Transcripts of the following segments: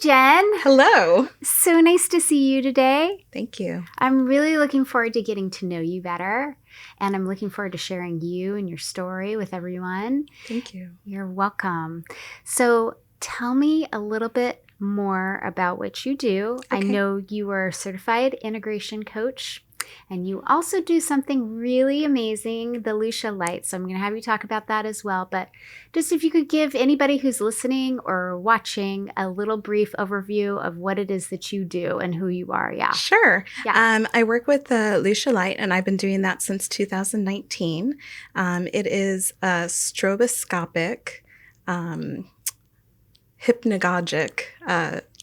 Jen. Hello. So nice to see you today. Thank you. I'm really looking forward to getting to know you better, and I'm looking forward to sharing you and your story with everyone. Thank you. You're welcome. So tell me a little bit more about what you do. Okay. I know you are a certified integration coach, and you also do something really amazing, the Lucia light. So I'm going to have you talk about that as well. But just if you could give anybody who's listening or watching a little brief overview of what it is that you do and who you are. Yeah. Sure. Yeah. I work with the Lucia light, and I've been doing that since 2019. It is a stroboscopic, hypnagogic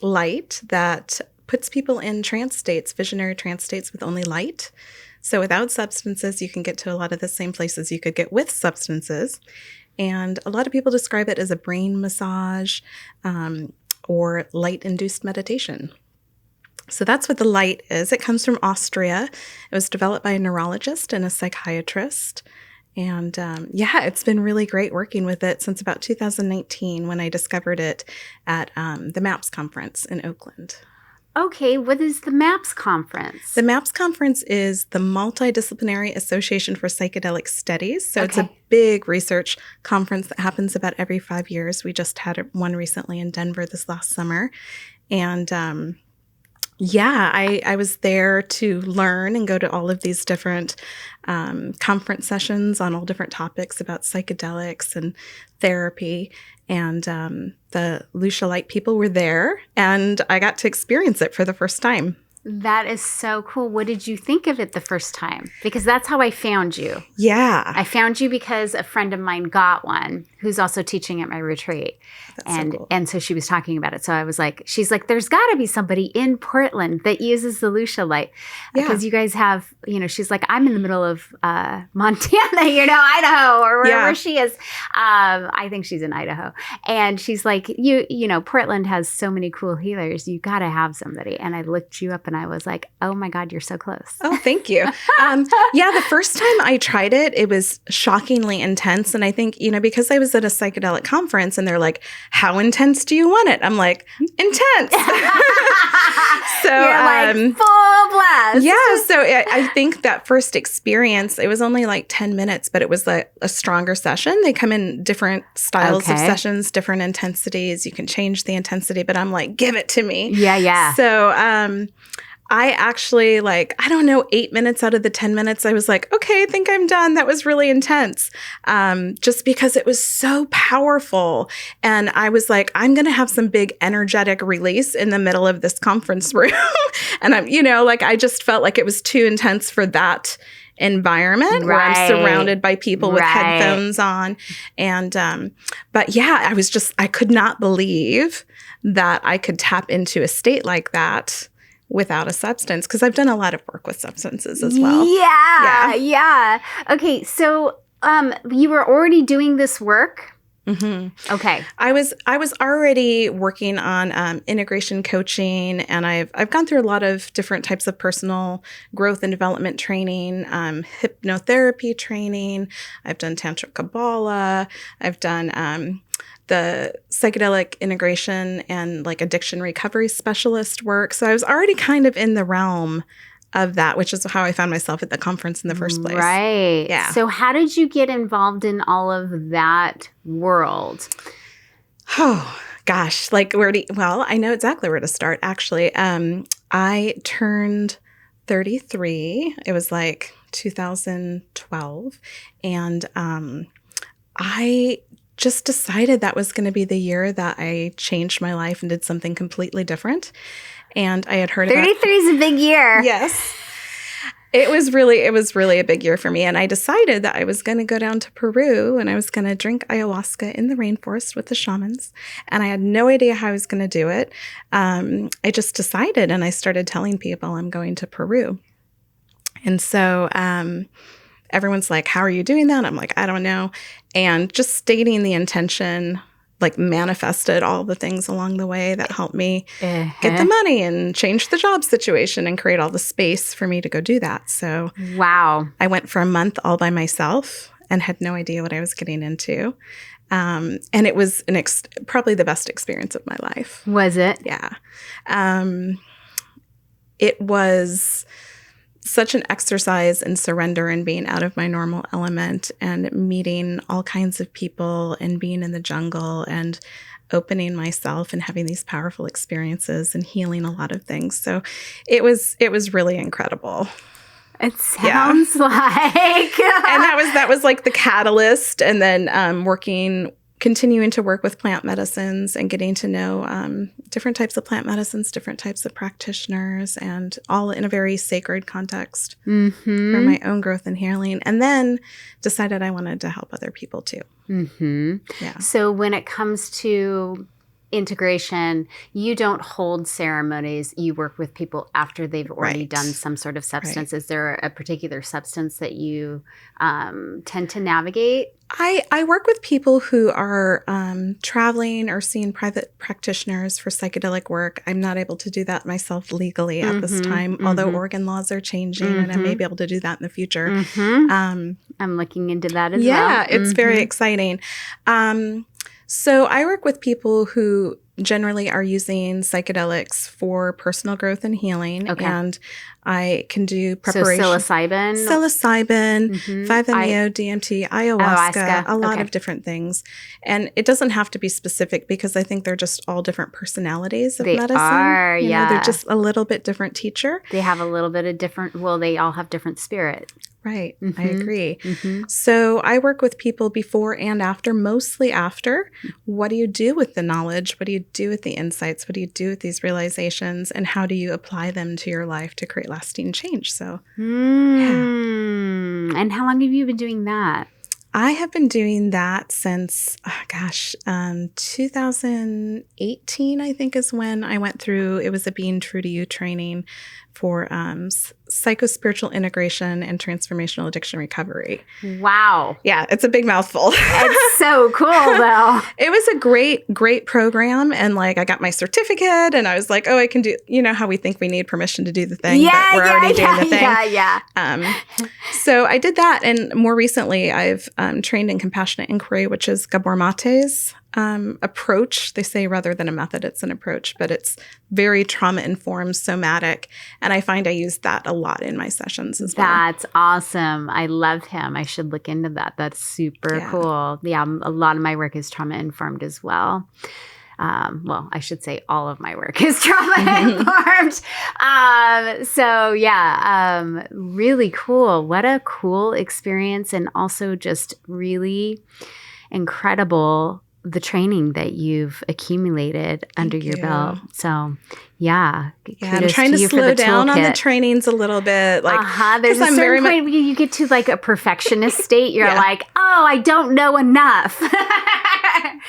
light that puts people in trance states, visionary trance states with only light. So without substances, you can get to a lot of the same places you could get with substances. And a lot of people describe it as a brain massage or light-induced meditation. So that's what the light is. It comes from Austria. It was developed by a neurologist and a psychiatrist. And it's been really great working with it since about 2019 when I discovered it at the MAPS conference in Oakland. Okay, what is the MAPS conference? The MAPS conference is the Multidisciplinary Association for Psychedelic Studies. So It's a big research conference that happens about every 5 years. We just had one recently in Denver this last summer. And I was there to learn and go to all of these different conference sessions on all different topics about psychedelics and therapy. And the Lucia Light people were there, and I got to experience it for the first time. That is so cool. What did you think of it the first time? Because that's how I found you. Yeah. I found you because a friend of mine got one who's also teaching at my retreat. That's so cool. And so she was talking about it. So I was like, she's like, there's got to be somebody in Portland that uses the Lucia light. Because you guys have, she's like, I'm in the middle of Montana, Idaho or wherever she is. I think she's in Idaho. And she's like, Portland has so many cool healers. You got to have somebody. And I looked you up and I was like, oh my God, you're so close. Oh, thank you. The first time I tried it, it was shockingly intense. And I think, because I was at a psychedelic conference and they're like, how intense do you want it? I'm like, intense. So you're like full blast. Yeah. So I think that first experience, it was only like 10 minutes, but it was like a stronger session. They come in different styles of sessions, different intensities. You can change the intensity, but I'm like, give it to me. Yeah. So, I actually 8 minutes out of the 10 minutes, I was like, okay, I think I'm done. That was really intense. Just because it was so powerful. And I was like, I'm going to have some big energetic release in the middle of this conference room. And I just felt like it was too intense for that environment where I'm surrounded by people with headphones on. And, I could not believe that I could tap into a state like that without a substance, because I've done a lot of work with substances as well. Yeah. Okay, so you were already doing this work? Mm-hmm. Okay. I was already working on integration coaching, and I've gone through a lot of different types of personal growth and development training, hypnotherapy training. I've done Tantric Kabbalah. I've done the psychedelic integration and addiction recovery specialist work. So I was already kind of in the realm of that, which is how I found myself at the conference in the first place. Right. Yeah. So how did you get involved in all of that world? Oh, gosh. I know exactly where to start, actually. I turned 33. It was 2012. And I just decided that was going to be the year that I changed my life and did something completely different. And I had heard 33 is a big year. Yes. It was really a big year for me. And I decided that I was going to go down to Peru and I was going to drink ayahuasca in the rainforest with the shamans. And I had no idea how I was going to do it. I just decided, and I started telling people I'm going to Peru. And so everyone's like, how are you doing that? I'm like, I don't know. And just stating the intention manifested all the things along the way that helped me get the money and change the job situation and create all the space for me to go do that. So wow. I went for a month all by myself and had no idea what I was getting into. And it was probably the best experience of my life. Was it? Yeah. It was such an exercise in surrender and being out of my normal element and meeting all kinds of people and being in the jungle and opening myself and having these powerful experiences and healing a lot of things. So it was really incredible. It sounds like. And that was like the catalyst. And then continuing to work with plant medicines and getting to know different types of plant medicines, different types of practitioners, and all in a very sacred context for my own growth and healing. And then decided I wanted to help other people too. Yeah. So when it comes to integration, you don't hold ceremonies. You work with people after they've already done some sort of substance. Is there a particular substance that you tend to navigate? I work with people who are traveling or seeing private practitioners for psychedelic work. I'm not able to do that myself legally at this time, although Oregon laws are changing and I may be able to do that in the future. I'm looking into that as well. Yeah, it's very exciting. So I work with people who generally are using psychedelics for personal growth and healing. Okay. And I can do preparation. So psilocybin, 5-MeO, DMT, ayahuasca, a lot of different things. And it doesn't have to be specific because I think they're just all different personalities of medicine. They are, you know, they're just a little bit different teacher. They have a little bit of different, well, they all have different spirit. Right. I agree. So I work with people before and after, mostly after. What do you do with the knowledge? What do you do with the insights? What do you do with these realizations? And how do you apply them to your life to create lasting change? So, And how long have you been doing that? I have been doing that since, 2018, I think is when I went through, it was a Being True to You training for Psychospiritual Integration and Transformational Recovery. Wow. Yeah, it's a big mouthful. It's so cool, though. It was a great program. And like, I got my certificate and I was like, oh, I can do, you know how we think we need permission to do the thing, but we're already doing the thing. So I did that. And more recently, I've trained in compassionate inquiry, which is Gabor Mate's approach. They say rather than a method, it's an approach, but it's very trauma-informed, somatic. And I find I use that a lot in my sessions as well. That's awesome. I love him. I should look into that. That's super cool. Yeah, a lot of my work is trauma-informed as well. Well, I should say all of my work is trauma-informed. Really cool. What a cool experience, and also just really incredible the training that you've accumulated under your belt. So, I'm trying to slow down on the trainings a little bit. Like, there's a certain point where you get to like a perfectionist state. You're like, oh, I don't know enough.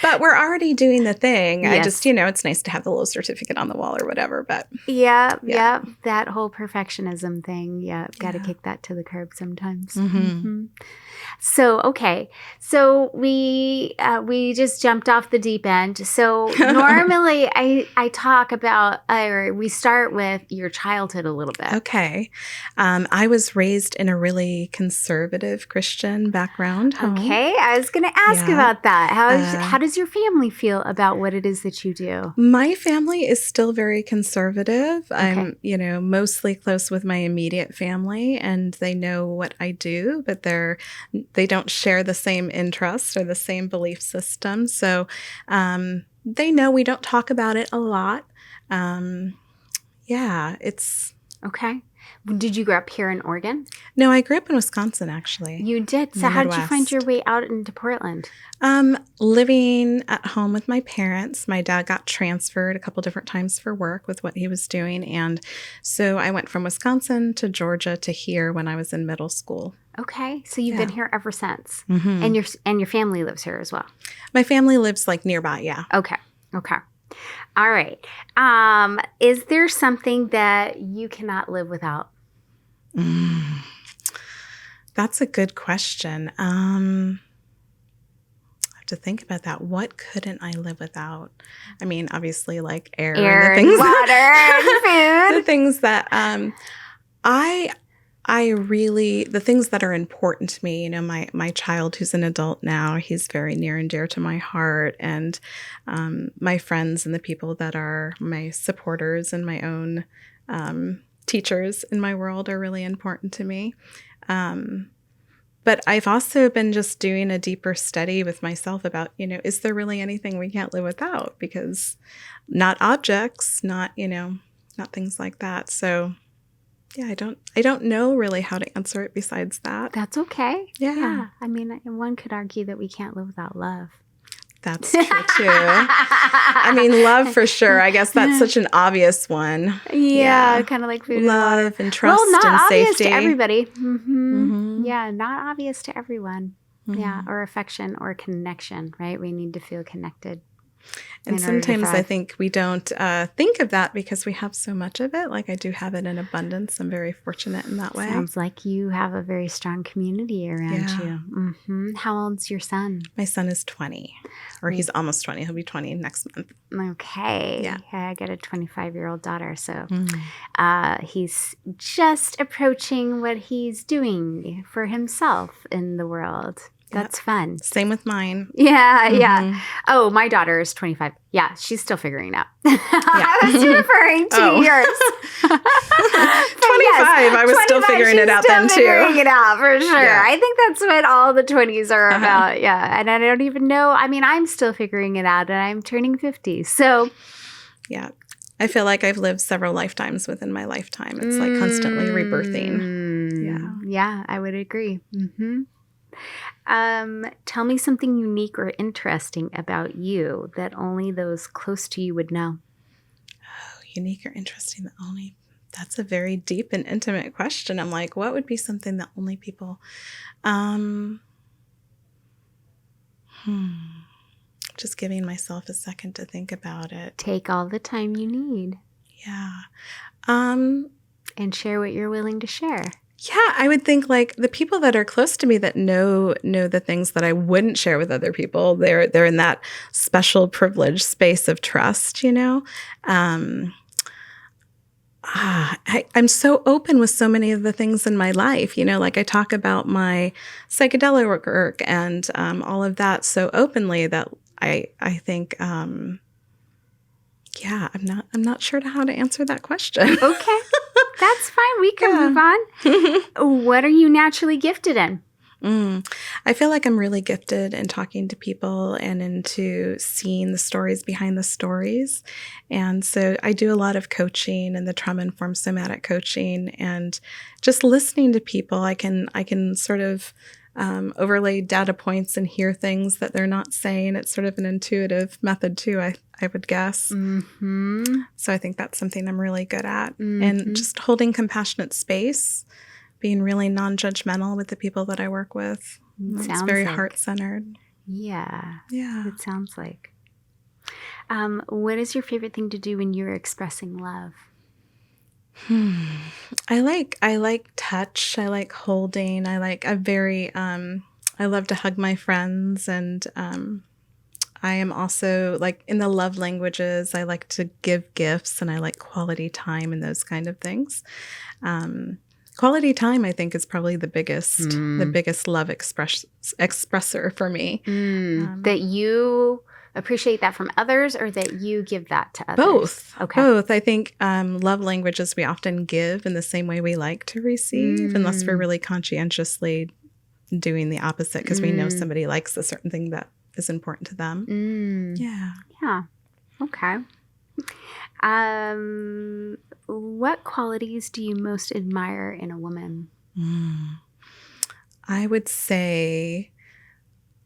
But we're already doing the thing. Yes. I just, it's nice to have the little certificate on the wall or whatever. But that whole perfectionism thing. Got to kick that to the curb sometimes. So, okay. So we just jumped off the deep end. So normally I talk about, or we start with your childhood a little bit. Okay. I was raised in a really conservative Christian background home. Okay. I was going to ask about that. How does your family feel about what it is that you do? My family is still very conservative. Okay. I'm, mostly close with my immediate family, and they know what I do, but they don't share the same interests or the same belief system. So they know we don't talk about it a lot. It's... Okay. Did you grow up here in Oregon? No, I grew up in Wisconsin, actually. You did? So how did you find your way out into Portland? Living at home with my parents. My dad got transferred a couple different times for work with what he was doing. And so I went from Wisconsin to Georgia to here when I was in middle school. Okay. So you've been here ever since. And your family lives here as well? My family lives like nearby, yeah. Okay. All right. Is there something that you cannot live without? That's a good question. I have to think about that. What couldn't I live without? I mean, obviously, like air and the things, water, and food. The things that the things that are important to me, my child who's an adult now, he's very near and dear to my heart. And my friends and the people that are my supporters and my own teachers in my world are really important to me. But I've also been just doing a deeper study with myself about, is there really anything we can't live without? Because not objects, not things like that. So yeah, I don't know really how to answer it besides that. That's okay. Yeah. I mean, one could argue that we can't live without love. That's true too. I mean, love for sure. I guess that's such an obvious one. Yeah. Kind of like food love and trust not and obvious safety. To everybody. Yeah, not obvious to everyone. Yeah, or affection or connection, right? We need to feel connected. And sometimes I think we don't think of that because we have so much of it. Like I do have it in abundance. I'm very fortunate in that way. Sounds like you have a very strong community around you. How old's your son? My son is 20, or he's almost 20. He'll be 20 next month. Okay. Yeah, I got a 25-year-old daughter, so he's just approaching what he's doing for himself in the world. That's fun. Same with mine. Yeah. Oh, my daughter is 25. Yeah, she's still figuring it out. I was referring to yours. 25, I was still figuring it out then too. Figuring it out for sure. Yeah. I think that's what all the 20s are about. Yeah, and I don't even know. I mean, I'm still figuring it out, and I'm turning 50. So, yeah. I feel like I've lived several lifetimes within my lifetime. It's like constantly rebirthing. Yeah, I would agree. Tell me something unique or interesting about you that only those close to you would know. Oh, unique or interesting that only... That's a very deep and intimate question. I'm like, what would be something that only people... Just giving myself a second to think about it. Take all the time you need. Yeah. And share what you're willing to share. Yeah, I would think like the people that are close to me that know the things that I wouldn't share with other people. They're in that special privileged space of trust, I'm so open with so many of the things in my life, like I talk about my psychedelic work and all of that so openly that I think, I'm not sure how to answer that question. Okay. That's fine. We can move on. What are you naturally gifted in? I feel like I'm really gifted in talking to people and into seeing the stories behind the stories. And so I do a lot of coaching and the trauma-informed somatic coaching, and just listening to people, I can sort of overlay data points and hear things that they're not saying. It's sort of an intuitive method too, I would guess. So I think that's something I'm really good at. And just holding compassionate space, being really non-judgmental with the people that I work with. It's very heart-centered. Yeah. It sounds like. What is your favorite thing to do when you're expressing love? I like touch. I like holding. I love to hug my friends, and I am also like in the love languages. I like to give gifts, and I like quality time and those kind of things. Quality time, I think, is probably the biggest love expressor for me. That you appreciate that from others, or that you give that to others? Both. Okay. Both. I think love languages we often give in the same way we like to receive, unless we're really conscientiously doing the opposite because we know somebody likes a certain thing that is important to them. Yeah. Okay. What qualities do you most admire in a woman? I would say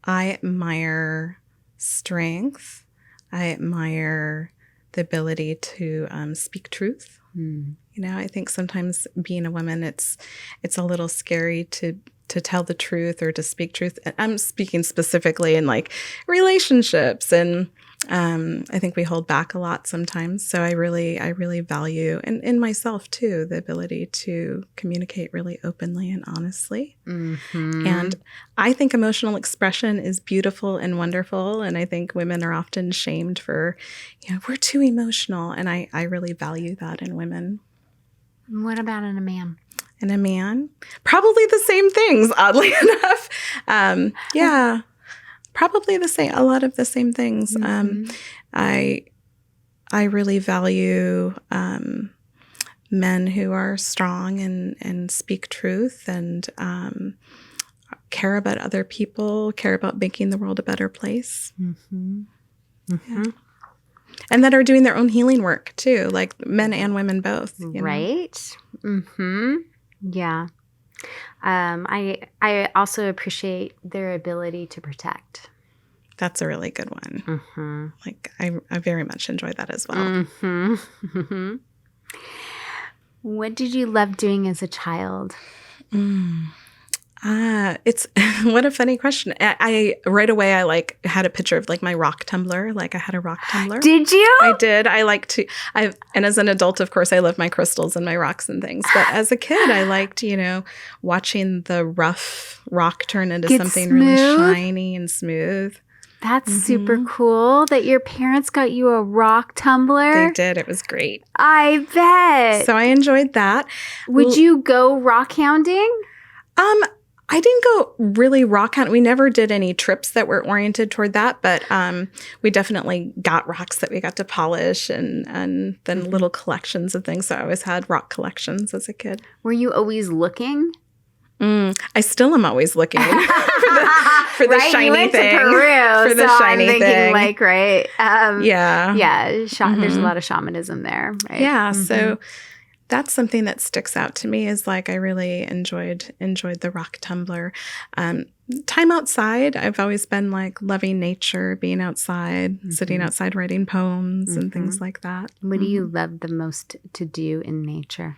I admire strength. I admire the ability to speak truth. I think sometimes being a woman, it's a little scary to tell the truth or to speak truth. I'm speaking specifically in like relationships, and I think we hold back a lot sometimes. So I really value, and in myself too, the ability to communicate really openly and honestly. And I think emotional expression is beautiful and wonderful. And I think women are often shamed for, we're too emotional. And I really value that in women. What about in a man? and a man. Probably the same things, oddly enough. Yeah, probably a lot of the same things. I really value men who are strong and speak truth and care about other people, care about making the world a better place. Yeah. And that are doing their own healing work too, like men and women both. Right. Yeah. I also appreciate their ability to protect. That's a really good one. Like I very much enjoy that as well. What did you love doing as a child? It's what a funny question. I right away I like had a picture of like my rock tumbler. Like I had a rock tumbler. Did you? I did. And as an adult, of course, I love my crystals and my rocks and things. But as a kid, I liked, watching the rough rock turn into something really shiny and smooth. That's super cool that your parents got you a rock tumbler. They did. It was great. I bet. So I enjoyed that. Would you go rock hounding? I didn't go really rock hunting. We never did any trips that were oriented toward that, but we definitely got rocks that we got to polish and then little collections of things. So I always had rock collections as a kid. Were you always looking? I still am always looking for the right? shiny you went thing. To Peru, for the so shiny I'm thinking thing. Like, right? Yeah. There's a lot of shamanism there. Right? Yeah. So that's something that sticks out to me is like I really enjoyed the rock tumbler. Time outside, I've always been like loving nature, being outside, sitting outside writing poems and things like that. What do you love the most to do in nature?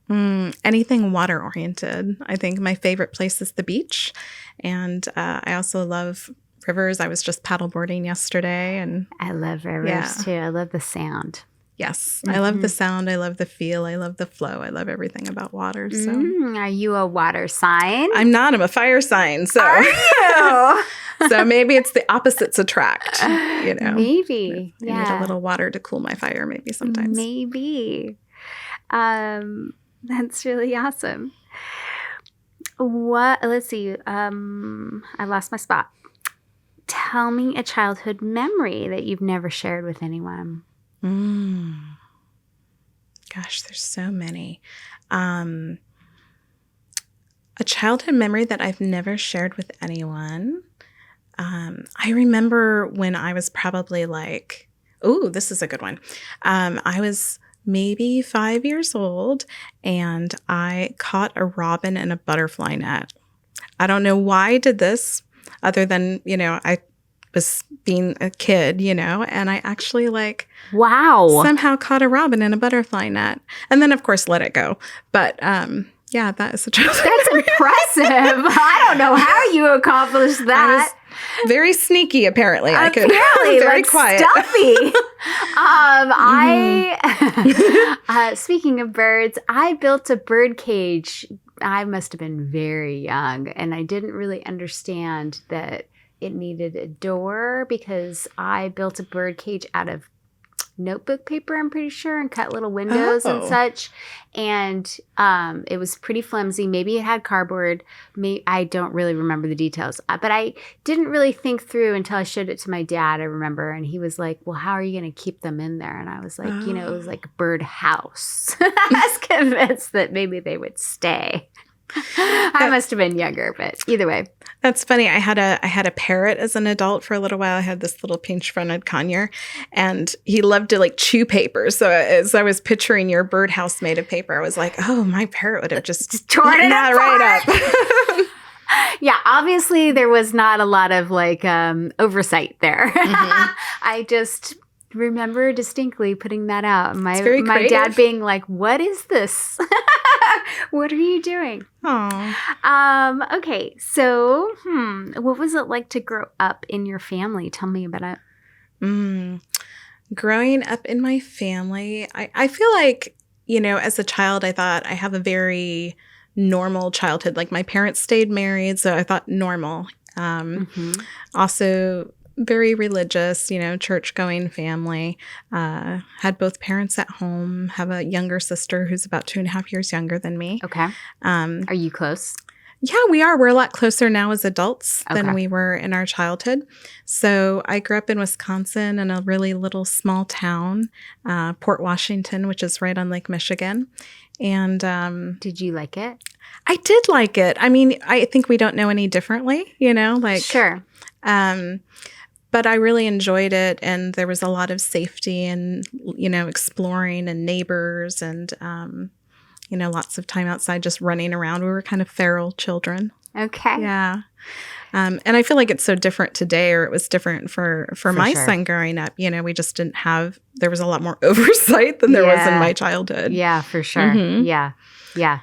Anything water oriented. I think my favorite place is the beach. And I also love rivers. I was just paddleboarding yesterday. And I love rivers too. I love the sound. Yes. I love the sound. I love the feel. I love the flow. I love everything about water. So, are you a water sign? I'm not. I'm a fire sign. So, are you? So maybe it's the opposites attract. Maybe. I need a little water to cool my fire. Maybe sometimes. Maybe. That's really awesome. Let's see. I lost my spot. Tell me a childhood memory that you've never shared with anyone. Gosh, there's so many. A childhood memory that I've never shared with anyone. I remember when I was probably like, this is a good one. I was maybe 5 years old and I caught a robin in a butterfly net. I don't know why I did this other than, I was being a kid, and I actually somehow caught a robin in a butterfly net and then of course let it go. But yeah, that is a childhood. That's impressive. I don't know how you accomplished that. I was very sneaky, apparently. I could very quiet. Stuffy. Speaking of birds, I built a bird cage. I must have been very young, and I didn't really understand that it needed a door because I built a bird cage out of notebook paper, I'm pretty sure, and cut little windows and such. And it was pretty flimsy. Maybe it had cardboard. I don't really remember the details. But I didn't really think through until I showed it to my dad, I remember. And he was like, well, how are you going to keep them in there? And I was like, it was like a bird house. I was convinced that maybe they would stay. I must have been younger, but either way. That's funny. I had a parrot as an adult for a little while. I had this little pinch-fronted conure, and he loved to chew paper. So as I was picturing your birdhouse made of paper, I was like, oh, my parrot would have just torn it apart. Right up. Yeah, obviously there was not a lot of oversight there. I just remember distinctly putting that out. My dad being like, what is this? What are you doing? Aww. Okay, so what was it like to grow up in your family? Tell me about it. Growing up in my family, I feel like, as a child, I thought I have a very normal childhood. Like my parents stayed married, so I thought normal. Also, very religious, church-going family. Had both parents at home, have a younger sister who's about 2.5 years younger than me. Okay. Are you close? Yeah, we are. We're a lot closer now as adults than we were in our childhood. So I grew up in Wisconsin in a really little small town, Port Washington, which is right on Lake Michigan. And did you like it? I did like it. I mean, I think we don't know any differently, Sure. But I really enjoyed it, and there was a lot of safety and, exploring and neighbors and, lots of time outside just running around. We were kind of feral children. Okay. Yeah. And I feel like it's so different today, or it was different for my son growing up. We just didn't have, there was a lot more oversight than there was in my childhood. Yeah, for sure. Mm-hmm. Yeah. Yeah.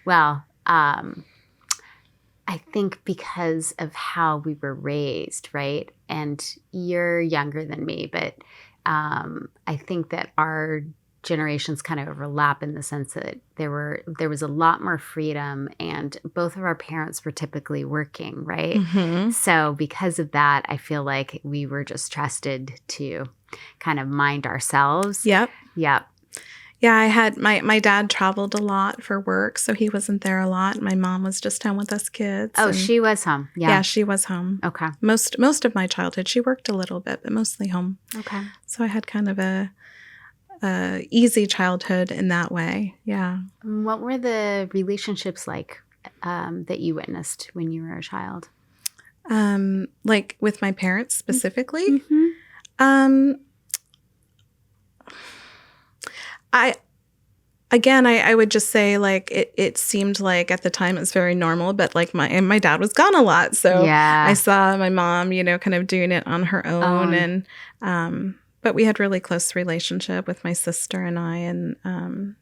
Well, I think because of how we were raised, right? And you're younger than me, but I think that our generations kind of overlap in the sense that there was a lot more freedom, and both of our parents were typically working, right? Mm-hmm. So because of that, I feel like we were just trusted to kind of mind ourselves. Yep. Yep. Yeah, I had my dad traveled a lot for work, so he wasn't there a lot. My mom was just home with us kids. Oh, she was home. Yeah, she was home. Okay. Most of my childhood, she worked a little bit, but mostly home. Okay. So I had kind of a easy childhood in that way. Yeah. What were the relationships like that you witnessed when you were a child? Like with my parents specifically? Mm-hmm. I would just say, like, it seemed like at the time it was very normal, but like my dad was gone a lot. So I saw my mom, kind of doing it on her own. And, but we had really close relationship with my sister and I, and,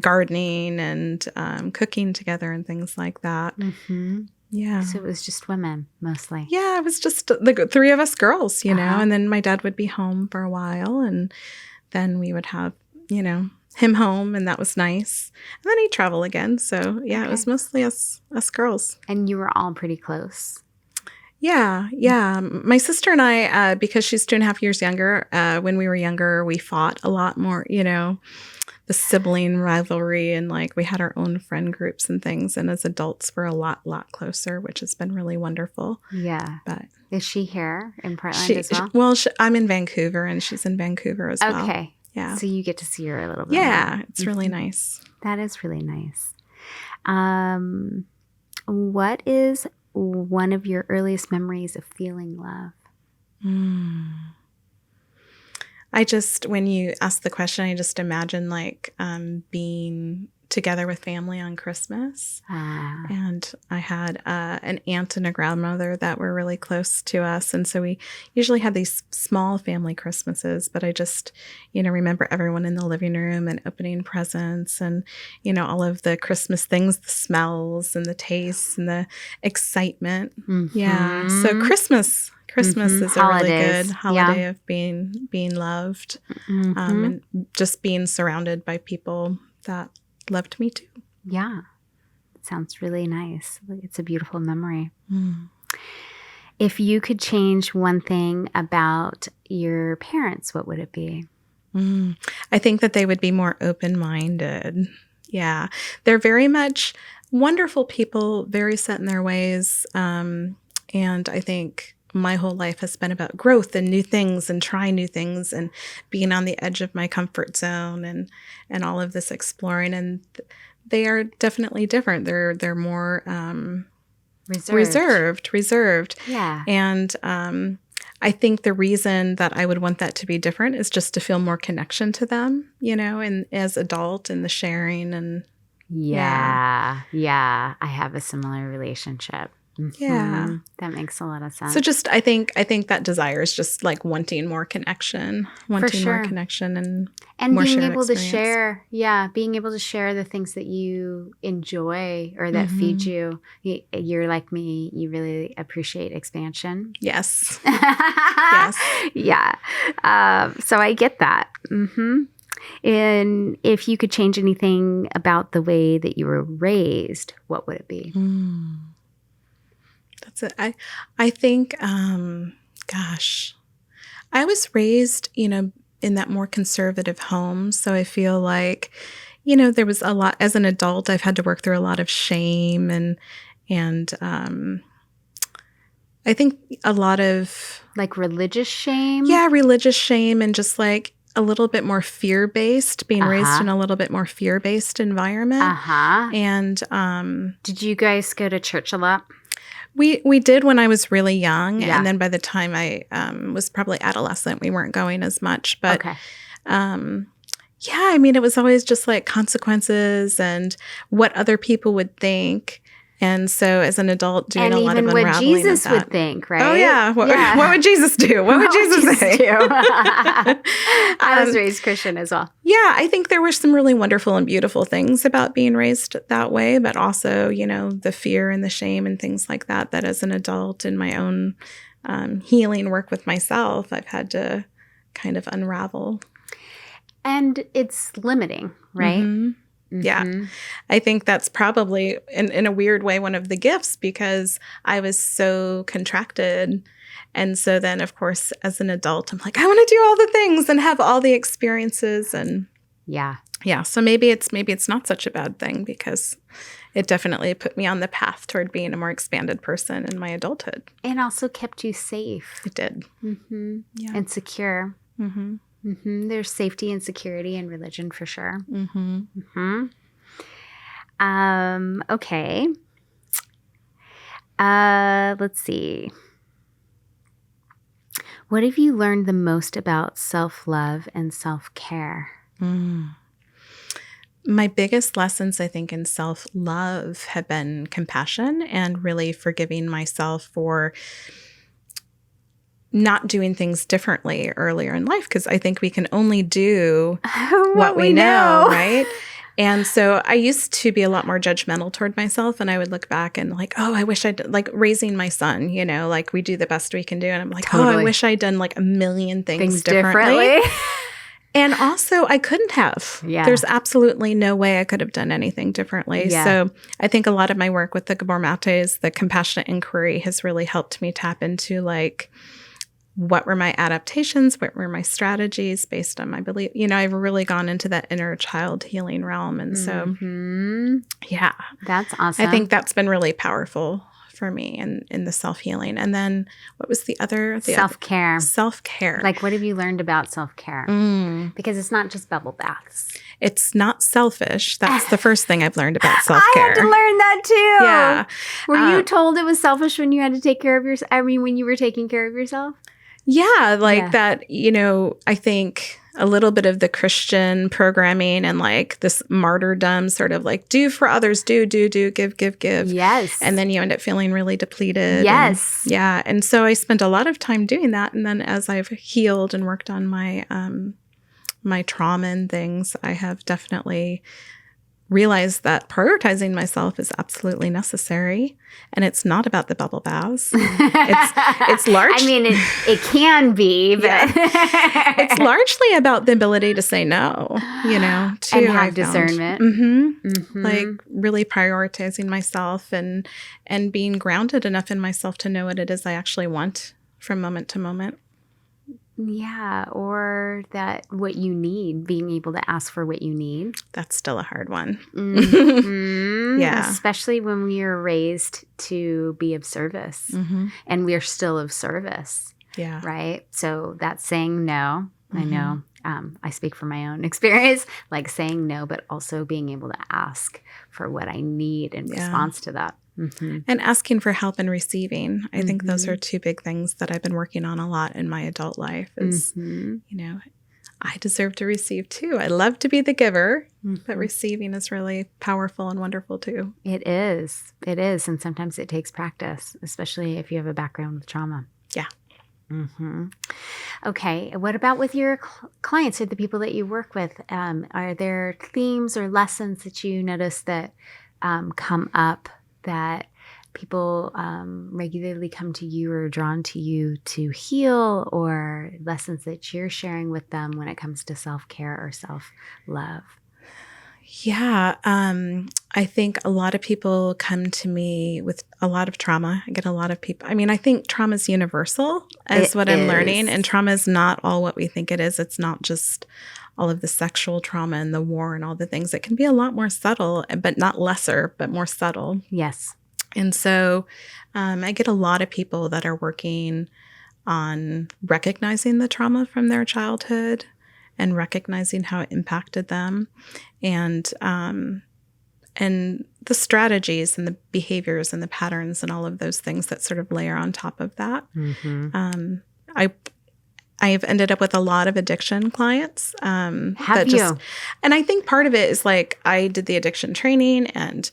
gardening and cooking together and things like that. Mm-hmm. Yeah. So it was just women mostly. Yeah, it was just the three of us girls, and then my dad would be home for a while, and then we would have, him home, and that was nice. And then he'd travel again. So yeah, It was mostly us girls. And you were all pretty close. Yeah. Yeah. My sister and I, because she's 2.5 years younger, when we were younger, we fought a lot more, the sibling rivalry, and like we had our own friend groups and things. And as adults, we're a lot closer, which has been really wonderful. Yeah. But is she here in Portland as well? Well, I'm in Vancouver, and she's in Vancouver as well. Okay. Yeah. So you get to see her a little bit. Yeah. more. It's really nice. That is really nice. What is one of your earliest memories of feeling love? When you ask the question, I just imagine like being together with family on Christmas. And I had an aunt and a grandmother that were really close to us. And so we usually had these small family Christmases, but I just, remember everyone in the living room and opening presents and, all of the Christmas things, the smells and the tastes and the excitement. Mm-hmm. Yeah. So Christmas mm-hmm. is Holidays. A really good holiday of being loved, mm-hmm. And just being surrounded by people that loved me too. Yeah. It sounds really nice. It's a beautiful memory. Mm. If you could change one thing about your parents, what would it be? I think that they would be more open-minded. Yeah. They're very much wonderful people, very set in their ways. And I think my whole life has been about growth and new things and trying new things and being on the edge of my comfort zone and all of this exploring. And they are definitely different. They're more reserved. Yeah. And I think the reason that I would want that to be different is just to feel more connection to them, and as adult and the sharing and yeah. I have a similar relationship. Mm-hmm. Yeah. That makes a lot of sense. So just I think that desire is just like wanting more connection, more connection and more being shared able experience. To share, being able to share the things that you enjoy or that mm-hmm. feed you. You're like me, you really appreciate expansion. Yes. Yes. Yeah. So I get that. Mm-hmm. And if you could change anything about the way that you were raised, what would it be? That's it. I think, gosh, I was raised, in that more conservative home. So I feel like, there was a lot, as an adult, I've had to work through a lot of shame and I think a lot of like religious shame. Yeah, religious shame and just like a little bit more fear-based, being raised in a little bit more fear-based environment. And did you guys go to church a lot? We did when I was really young, and then by the time I was probably adolescent, we weren't going as much. But I mean, it was always just like consequences and what other people would think. And so as an adult, doing a lot of unraveling of that. And even what Jesus would think, right? Oh, yeah. What would Jesus do? What would Jesus say? I was raised Christian as well. Yeah, I think there were some really wonderful and beautiful things about being raised that way, but also, the fear and the shame and things like that as an adult in my own healing work with myself, I've had to kind of unravel. And it's limiting, right? Mm-hmm. Yeah. I think that's probably, in a weird way, one of the gifts because I was so contracted. And so then, of course, as an adult, I'm like, I want to do all the things and have all the experiences. And yeah. So maybe it's not such a bad thing because it definitely put me on the path toward being a more expanded person in my adulthood. And also kept you safe. It did. Mm-hmm. Yeah. And secure. Mm-hmm. Mm-hmm. There's safety and security in religion for sure. Mm-hmm. Mm-hmm. Okay. Let's see. What have you learned the most about self-love and self-care? My biggest lessons, I think, in self-love have been compassion and really forgiving myself for not doing things differently earlier in life, because I think we can only do what we know, right? And so I used to be a lot more judgmental toward myself, and I would look back and like, oh, I wish I'd like raising my son, like we do the best we can do. And I'm like, oh, I wish I'd done like a million things differently. And also I couldn't have. Yeah. There's absolutely no way I could have done anything differently. Yeah. So I think a lot of my work with the Gabor Mates, the compassionate inquiry, has really helped me tap into like, what were my adaptations? What were my strategies based on my belief? I've really gone into that inner child healing realm. And so, yeah. That's awesome. I think that's been really powerful for me in the self-healing. And then what was the other? Self-care. Self-care. Like, what have you learned about self-care? Because it's not just bubble baths. It's not selfish. That's the first thing I've learned about self-care. I had to learn that too. Yeah. Were you told it was selfish when you had to take care of yourself? I mean, when you were taking care of yourself? Yeah, that, I think a little bit of the Christian programming and like this martyrdom sort of like do for others, do, give. Yes. And then you end up feeling really depleted. Yes. And so I spent a lot of time doing that. And then as I've healed and worked on my my trauma and things, I have definitely realized that prioritizing myself is absolutely necessary, and it's not about the bubble baths. It's large. I mean, it can be, but it's largely about the ability to say no. To and have discernment. Like really prioritizing myself and being grounded enough in myself to know what it is I actually want from moment to moment. Yeah, or that what you need, being able to ask for what you need. That's still a hard one. Yeah. Especially when we are raised to be of service and we're still of service. Yeah. Right? So that's saying no. I know I speak from my own experience, like saying no, but also being able to ask for what I need in response to that. And asking for help and receiving. I think those are two big things that I've been working on a lot in my adult life is, I deserve to receive too. I love to be the giver, but receiving is really powerful and wonderful too. It is. It is. And sometimes it takes practice, especially if you have a background with trauma. Yeah. Okay. What about with your clients or the people that you work with? Are there themes or lessons that you notice that come up that people regularly come to you or are drawn to you to heal, or lessons that you're sharing with them when it comes to self-care or self-love? Yeah. I think a lot of people come to me with a lot of trauma. I get a lot of people. I mean, I think trauma is universal, is what I'm learning. And trauma is not all what we think it is. It's not just all of the sexual trauma and the war and all the things. It can be a lot more subtle, but not lesser, but more subtle. Yes. And so I get a lot of people that are working on recognizing the trauma from their childhood and recognizing how it impacted them, and the strategies and the behaviors and the patterns and all of those things that sort of layer on top of that. Mm-hmm. I've ended up with a lot of addiction clients. Have you? And I think part of it is like I did the addiction training, and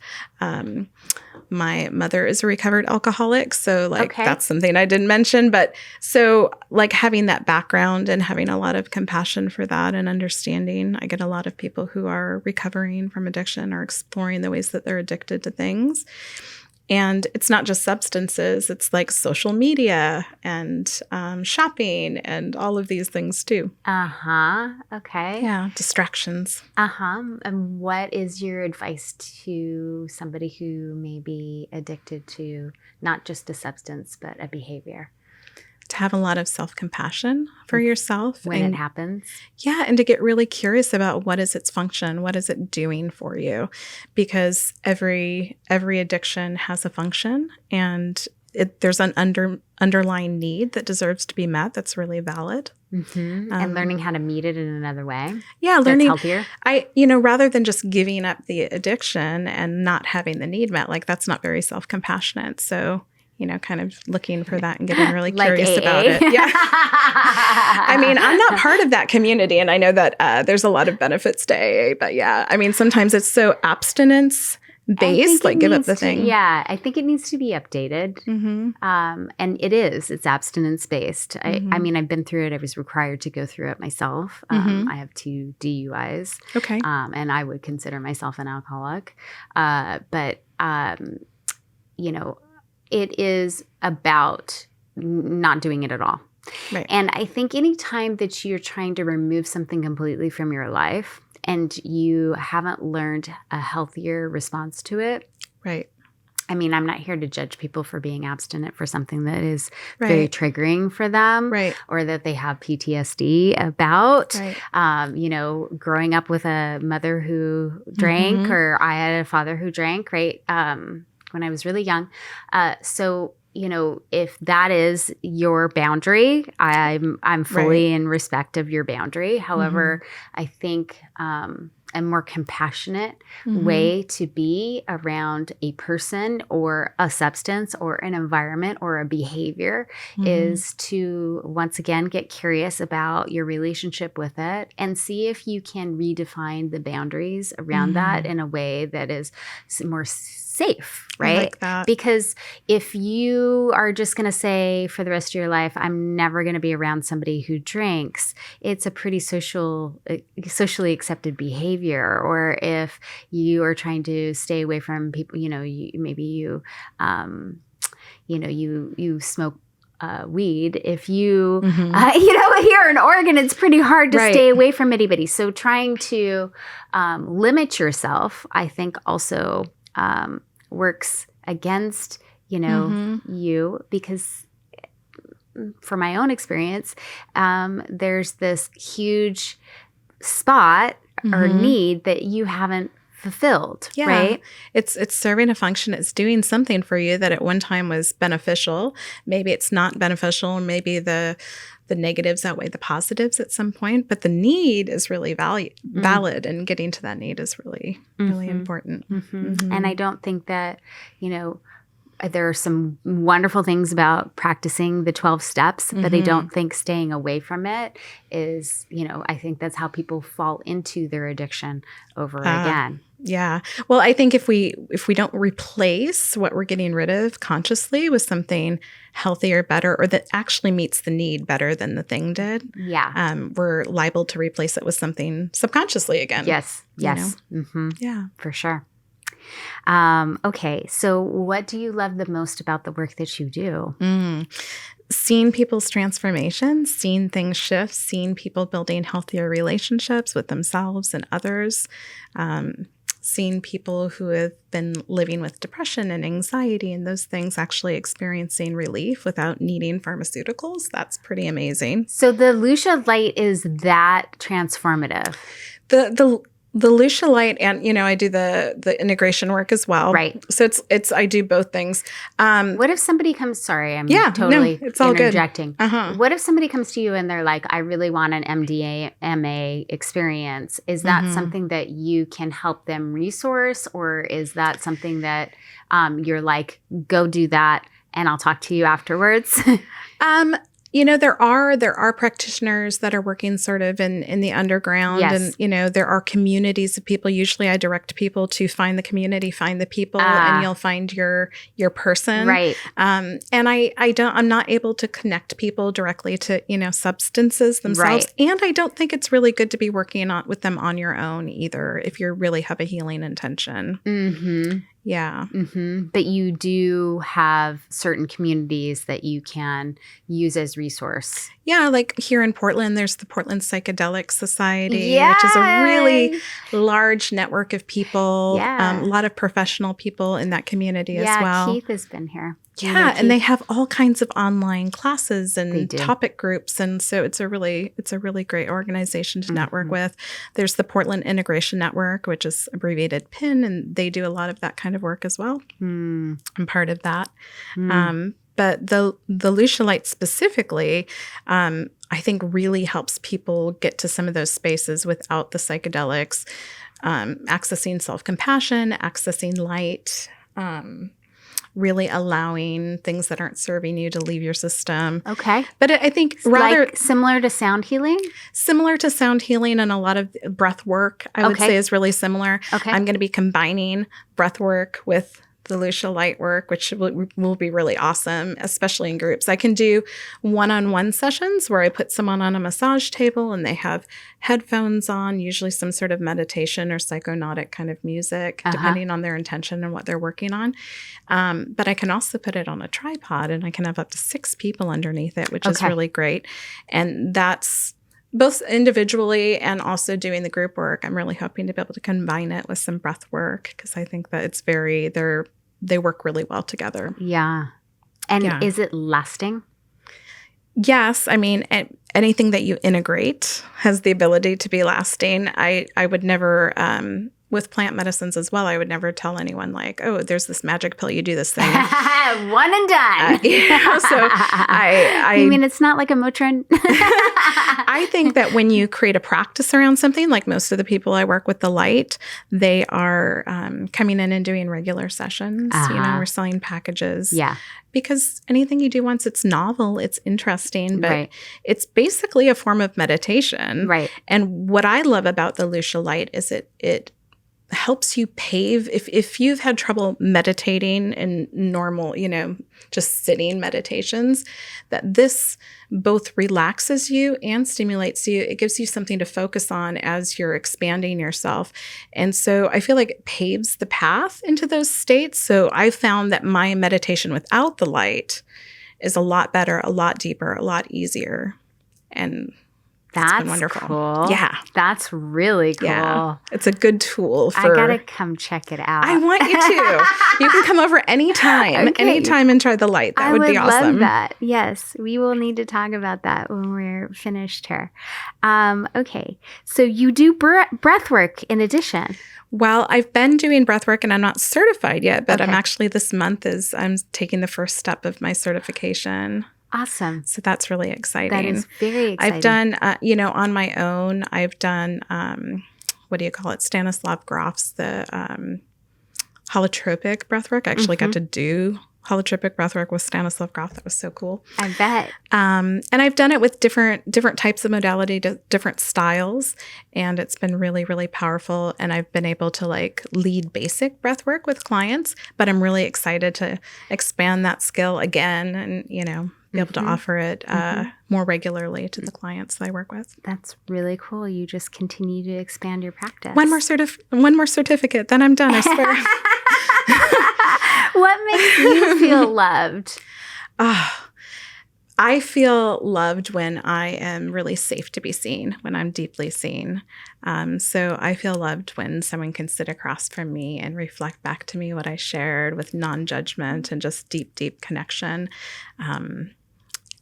my mother is a recovered alcoholic. So like that's something I didn't mention. But so like having that background and having a lot of compassion for that and understanding, I get a lot of people who are recovering from addiction or exploring the ways that they're addicted to things. And it's not just substances, it's like social media and shopping and all of these things too. Okay. Yeah, distractions. And what is your advice to somebody who may be addicted to not just a substance, but a behavior? To have a lot of self-compassion for yourself. When it happens. Yeah, and to get really curious about what is its function, what is it doing for you? Because every addiction has a function, and there's an underlying need that deserves to be met that's really valid. Mm-hmm. And learning how to meet it in another way. Yeah, learning that's healthier. Rather than just giving up the addiction and not having the need met, like that's not very self-compassionate. So kind of looking for that and getting really curious about it. Yeah. I mean, I'm not part of that community, and I know that there's a lot of benefits to AA, but yeah, I mean, sometimes it's so abstinence-based, like give up the thing. Yeah, I think it needs to be updated. Mm-hmm. And it's abstinence-based. I mean, I've been through it. I was required to go through it myself. I have 2 DUIs. Okay. And I would consider myself an alcoholic. But it is about not doing it at all. Right. And I think anytime that you're trying to remove something completely from your life and you haven't learned a healthier response to it. Right. I mean, I'm not here to judge people for being abstinent for something that is very triggering for them, or that they have PTSD about. Right. Growing up with a mother who drank, or I had a father who drank, right? When I was really young. So, if that is your boundary, I'm fully in respect of your boundary. However, I think a more compassionate way to be around a person or a substance or an environment or a behavior is to once again get curious about your relationship with it and see if you can redefine the boundaries around that in a way that is more safe, right? I like that. Because if you are just going to say for the rest of your life, I'm never going to be around somebody who drinks, it's a pretty socially accepted behavior. Or if you are trying to stay away from people, you smoke weed. If you, here in Oregon, it's pretty hard to stay away from anybody. So trying to limit yourself, I think also works against, you, because from my own experience, there's this huge spot or need that you haven't fulfilled, right? It's serving a function. It's doing something for you that at one time was beneficial. Maybe it's not beneficial. Maybe the negatives outweigh the positives at some point, but the need is really valid, and getting to that need is really, really important. And I don't think that, there are some wonderful things about practicing the 12 steps, but I don't think staying away from it is, I think that's how people fall into their addiction over again. Yeah. Well, I think if we don't replace what we're getting rid of consciously with something healthier, better, or that actually meets the need better than the thing did, we're liable to replace it with something subconsciously again. Yes. Yes. Yeah. For sure. Okay. So what do you love the most about the work that you do? seeing people's transformations, seeing things shift, seeing people building healthier relationships with themselves and others, seeing people who have been living with depression and anxiety and those things actually experiencing relief without needing pharmaceuticals. That's pretty amazing. So the Lucia light is that transformative. The Lucia light, and I do the integration work as well. Right. So it's I do both things. What if somebody comes? Sorry, I'm totally it's all interjecting. Good. Uh-huh. What if somebody comes to you and they're like, "I really want an MDMA experience." Is that something that you can help them resource, or is that something that you're like, "Go do that, and I'll talk to you afterwards"? There are practitioners that are working sort of in the underground. Yes. And, there are communities of people. Usually I direct people to find the community, find the people, and you'll find your person. Right. And I'm not able to connect people directly to, substances themselves. Right. And I don't think it's really good to be working with them on your own either, if you really have a healing intention. Mm-hmm. Yeah. Mm-hmm. But you do have certain communities that you can use as resource. Yeah, like here in Portland, there's the Portland Psychedelic Society, which is a really large network of people, a lot of professional people in that community as well. Yeah, Keith has been here. Yeah, and they have all kinds of online classes and topic groups, and so it's a really great organization to network with. There's the Portland Integration Network, which is abbreviated PIN, and they do a lot of that kind of work as well. I'm part of that. But the Lucia light specifically, I think really helps people get to some of those spaces without the psychedelics, accessing self-compassion, accessing light, really allowing things that aren't serving you to leave your system. Okay. But I think rather like similar to sound healing? Similar to sound healing, and a lot of breath work, I would say, is really similar. Okay. I'm going to be combining breath work with the Lucia light work, which will be really awesome, especially in groups. I can do one-on-one sessions where I put someone on a massage table and they have headphones on, usually some sort of meditation or psychonautic kind of music, depending on their intention and what they're working on. But I can also put it on a tripod, and I can have up to 6 people underneath it, which is really great. And that's both individually and also doing the group work. I'm really hoping to be able to combine it with some breath work, because I think that they work really well together. Yeah. And is it lasting? Yes. I mean, anything that you integrate has the ability to be lasting. I would never, with plant medicines as well, I would never tell anyone like, oh, there's this magic pill, you do this thing. One and done. So you mean it's not like a Motrin? I think that when you create a practice around something, like most of the people I work with the light, they are coming in and doing regular sessions. We're selling packages. Yeah. Because anything you do once, it's novel, it's interesting, but it's basically a form of meditation. Right. And what I love about the Lucia light is it helps you pave, if you've had trouble meditating in normal, just sitting meditations, that this both relaxes you and stimulates you. It gives you something to focus on as you're expanding yourself. And so I feel like it paves the path into those states. So I found that my meditation without the light is a lot better, a lot deeper, a lot easier. And that's been wonderful. Cool. Yeah. That's really cool. Yeah. It's a good tool for... I got to come check it out. I want you to. You can come over anytime, anytime and try the light. That would be awesome. I would love that. Yes. We will need to talk about that when we're finished here. Okay. So you do breath work in addition. Well, I've been doing breath work and I'm not certified yet, but I'm actually this month I'm taking the first step of my certification. Awesome. So that's really exciting. That is very exciting. I've done, on my own, I've done, Stanislav Grof's, the holotropic breathwork. I actually got to do holotropic breathwork with Stanislav Grof. That was so cool. I bet. And I've done it with different types of modality, different styles, and it's been really, really powerful. And I've been able to lead basic breathwork with clients, but I'm really excited to expand that skill again and, be able to offer it more regularly to the clients that I work with. That's really cool. You just continue to expand your practice. One more certificate, then I'm done, I swear. What makes you feel loved? I feel loved when I am really safe to be seen, when I'm deeply seen. So I feel loved when someone can sit across from me and reflect back to me what I shared with non-judgment and just deep, deep connection.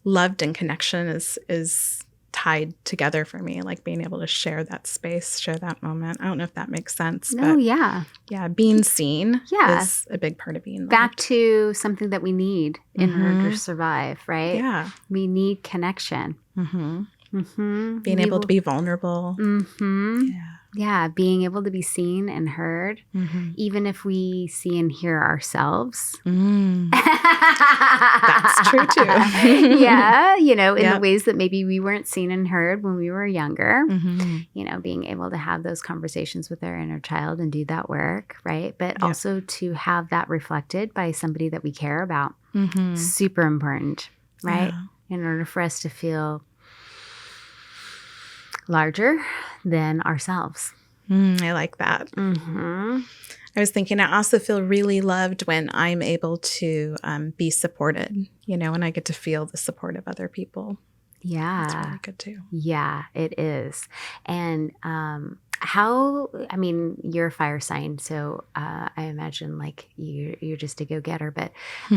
Loved and connection is tied together for me, like being able to share that space, share that moment. I don't know if that makes sense. No, but yeah. Yeah, being seen is a big part of being loved. Back to something that we need in order to survive, right? Yeah. We need connection. Being able to be vulnerable. Yeah, being able to be seen and heard, even if we see and hear ourselves. That's true too. Yeah, in the ways that maybe we weren't seen and heard when we were younger. Being able to have those conversations with our inner child and do that work, right? But also to have that reflected by somebody that we care about. Super important, right? In order for us to feel larger than ourselves. I like that. I was thinking I also feel really loved when I'm able to be supported, when I get to feel the support of other people. Yeah. That's really good too. Yeah, it is. And you're a fire sign, so I imagine like you're just a go-getter, but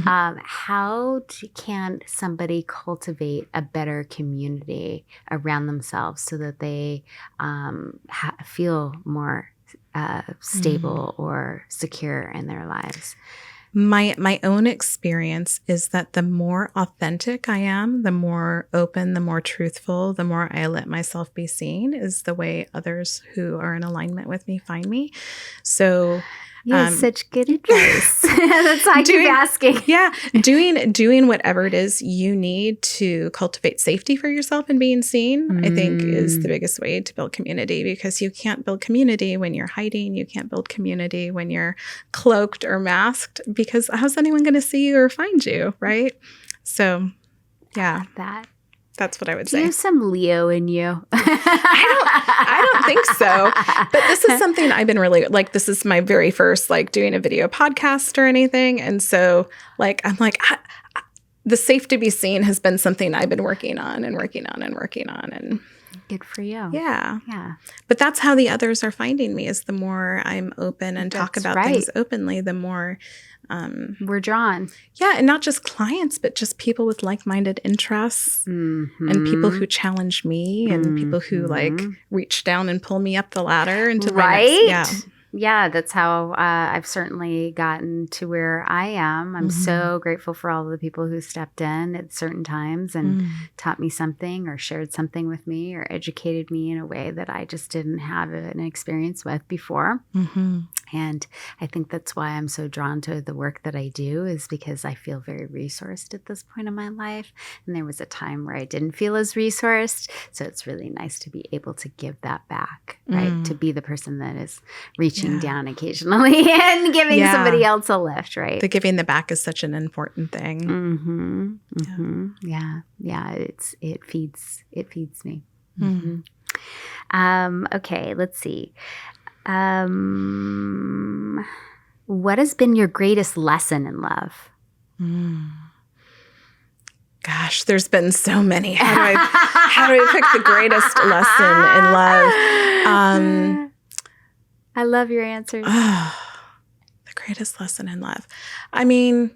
how can somebody cultivate a better community around themselves so that they feel more stable or secure in their lives? My own experience is that the more authentic I am, the more open, the more truthful, the more I let myself be seen is the way others who are in alignment with me find me. So you have such good advice. That's why I keep asking. Yeah. Doing whatever it is you need to cultivate safety for yourself and being seen, I think is the biggest way to build community, because you can't build community when you're hiding. You can't build community when you're cloaked or masked, because how's anyone going to see you or find you, right? So, yeah. That's what I would say. Do you have some Leo in you? I don't think so. But this is something I've been really, this is my very first, doing a video podcast or anything. And so, I'm the safe to be seen has been something I've been working on. And good for you. Yeah. But that's how the others are finding me, is the more I'm open and talk about things openly, the more we're drawn. Yeah. And not just clients, but just people with like-minded interests and people who challenge me and people who reach down and pull me up the ladder into my next. Yeah, that's how I've certainly gotten to where I am. I'm so grateful for all of the people who stepped in at certain times and taught me something or shared something with me or educated me in a way that I just didn't have an experience with before. And I think that's why I'm so drawn to the work that I do, is because I feel very resourced at this point in my life. And there was a time where I didn't feel as resourced. So it's really nice to be able to give that back, right? To be the person that is reaching down occasionally and giving somebody else a lift, right? The giving the back is such an important thing. Yeah. It feeds me. Okay, let's see. What has been your greatest lesson in love? Gosh, there's been so many. How do I pick the greatest lesson in love? I love your answers. The greatest lesson in love. I mean,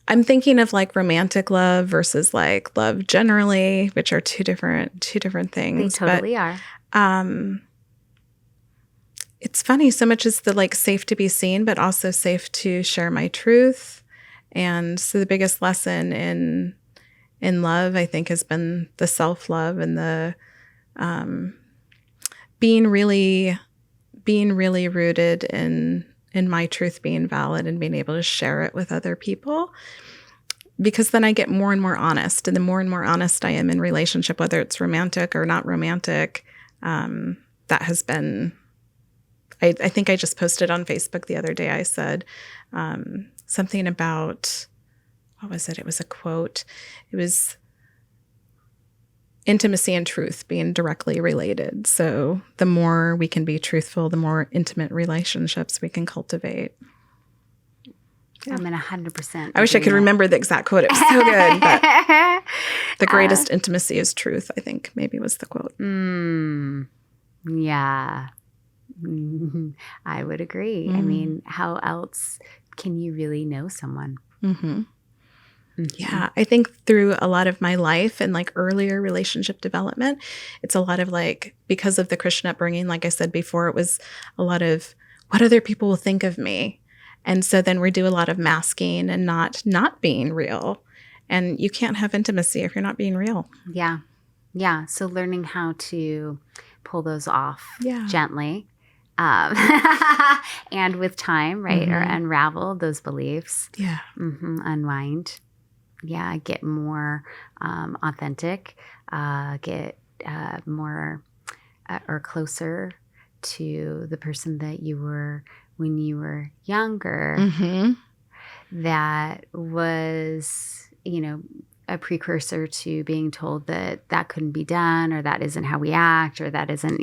I'm thinking of romantic love versus love generally, which are two different things. They totally are. It's funny, so much is the safe to be seen, but also safe to share my truth. And so the biggest lesson in love, I think, has been the self-love and the being really rooted in my truth being valid and being able to share it with other people. Because then I get more and more honest. And the more and more honest I am in relationship, whether it's romantic or not romantic, that has been... I think I just posted on Facebook the other day, I said something about, what was it? It was a quote. It was intimacy and truth being directly related. So the more we can be truthful, the more intimate relationships we can cultivate. Yeah. I'm in 100%. I wish I could remember the exact quote. It was so good. But the greatest intimacy is truth, I think maybe was the quote. Yeah. I would agree. I mean, how else can you really know someone? Yeah, I think through a lot of my life and like earlier relationship development, it's a lot of like, because of the Christian upbringing, like I said before, it was a lot of what other people will think of me. And so then we do a lot of masking and not being real. And you can't have intimacy if you're not being real. Yeah. Yeah. So learning how to pull those off gently. And with time, right? Or unravel those beliefs. Yeah. Unwind. Yeah. Get more authentic. Get more or closer to the person that you were when you were younger. That was, a precursor to being told that couldn't be done, or that isn't how we act, or that isn't,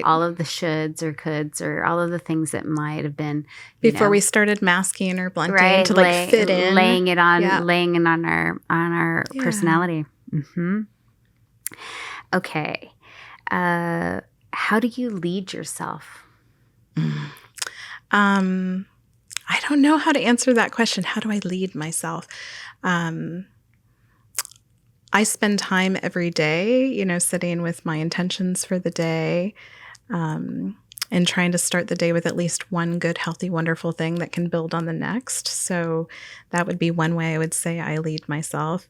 all of the shoulds or coulds or all of the things that might have been before we started masking or blunting to like fit in, laying it on our personality. Okay. How do you lead yourself? I don't know how to answer that question. How do I lead myself? I spend time every day, sitting with my intentions for the day, and trying to start the day with at least one good, healthy, wonderful thing that can build on the next. So that would be one way I would say I lead myself.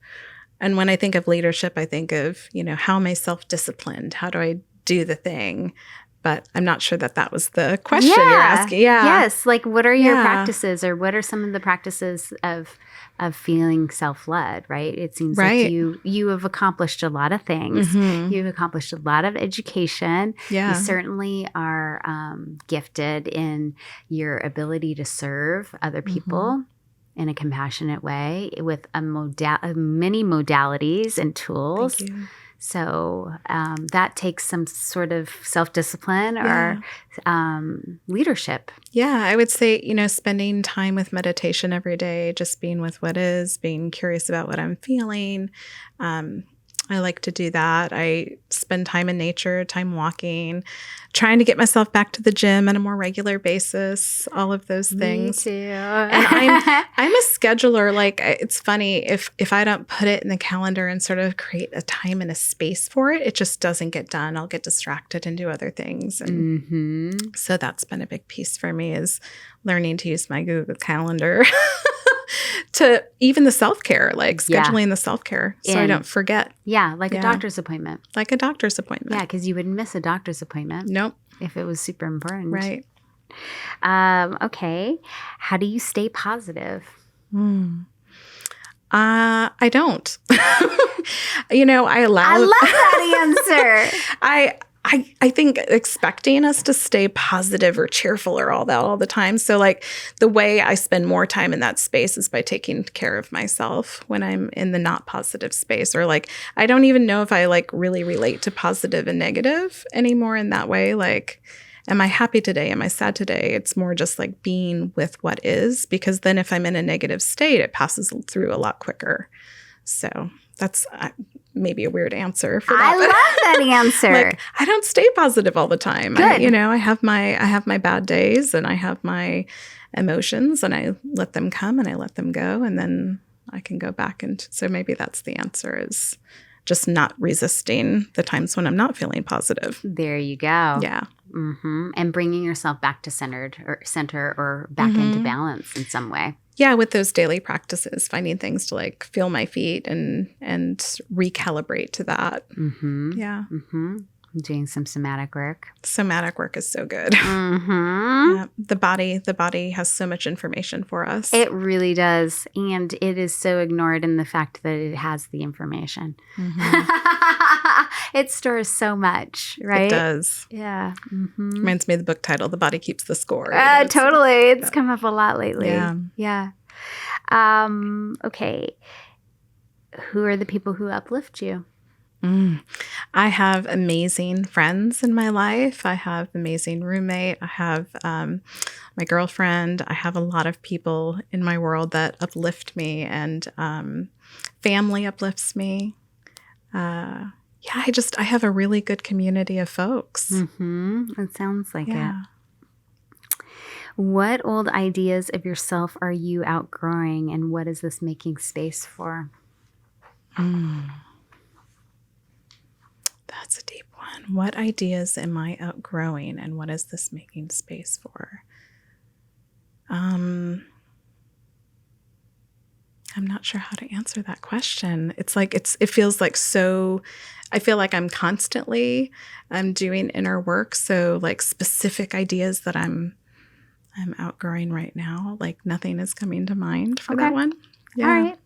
And when I think of leadership, I think of, how am I self-disciplined? How do I do the thing? But I'm not sure that was the question you're asking. Yeah. Yes. Like, what are your practices, or what are some of the practices of feeling self-led, right? It seems like you have accomplished a lot of things. You've accomplished a lot of education. Yeah. You certainly are gifted in your ability to serve other people in a compassionate way with many modalities and tools. Thank you. So that takes some sort of self-discipline or leadership. Yeah, I would say, spending time with meditation every day, just being with what is, being curious about what I'm feeling. I like to do that. I spend time in nature, time walking, trying to get myself back to the gym on a more regular basis, all of those things. Me too. And I'm a scheduler. Like, it's funny, if I don't put it in the calendar and sort of create a time and a space for it, it just doesn't get done. I'll get distracted and do other things. And so that's been a big piece for me, is learning to use my Google Calendar to even the self-care, like scheduling the self-care so I don't forget. Yeah, like a doctor's appointment. Like a doctor's appointment. Yeah, because you wouldn't miss a doctor's appointment. Nope. If it was super important. Right. Okay. How do you stay positive? I don't. I love that answer. I think expecting us to stay positive or cheerful or all that all the time. So like the way I spend more time in that space is by taking care of myself when I'm in the not positive space, or like, I don't even know if I like really relate to positive and negative anymore in that way. Like, am I happy today? Am I sad today? It's more just like being with what is, because then if I'm in a negative state, it passes through a lot quicker. So that's maybe a weird answer for that. I love that answer. Like, I don't stay positive all the time. Good. I have my bad days, and I have my emotions, and I let them come and I let them go, and then I can go back. And so maybe that's the answer, is just not resisting the times when I'm not feeling positive. There you go. Yeah. And bringing yourself back to center or back into balance in some way. Yeah, with those daily practices, finding things to like feel my feet and recalibrate to that. Yeah. Doing some somatic work. Somatic work is so good. Yeah, the body has so much information for us. It really does. And it is so ignored in the fact that it has the information. It stores so much, right? It does. Yeah. Reminds me of the book title, The Body Keeps the Score. Totally. It's come up a lot lately. Yeah. Okay. Who are the people who uplift you? I have amazing friends in my life. I have an amazing roommate. I have my girlfriend. I have a lot of people in my world that uplift me, and family uplifts me. I have a really good community of folks. It sounds like it. What old ideas of yourself are you outgrowing, and what is this making space for? That's a deep one. What ideas am I outgrowing, and what is this making space for? I'm not sure how to answer that question. It's like it feels like so. I feel like I'm constantly doing inner work. So like specific ideas that I'm outgrowing right now. Like nothing is coming to mind for that one. Yeah. All right.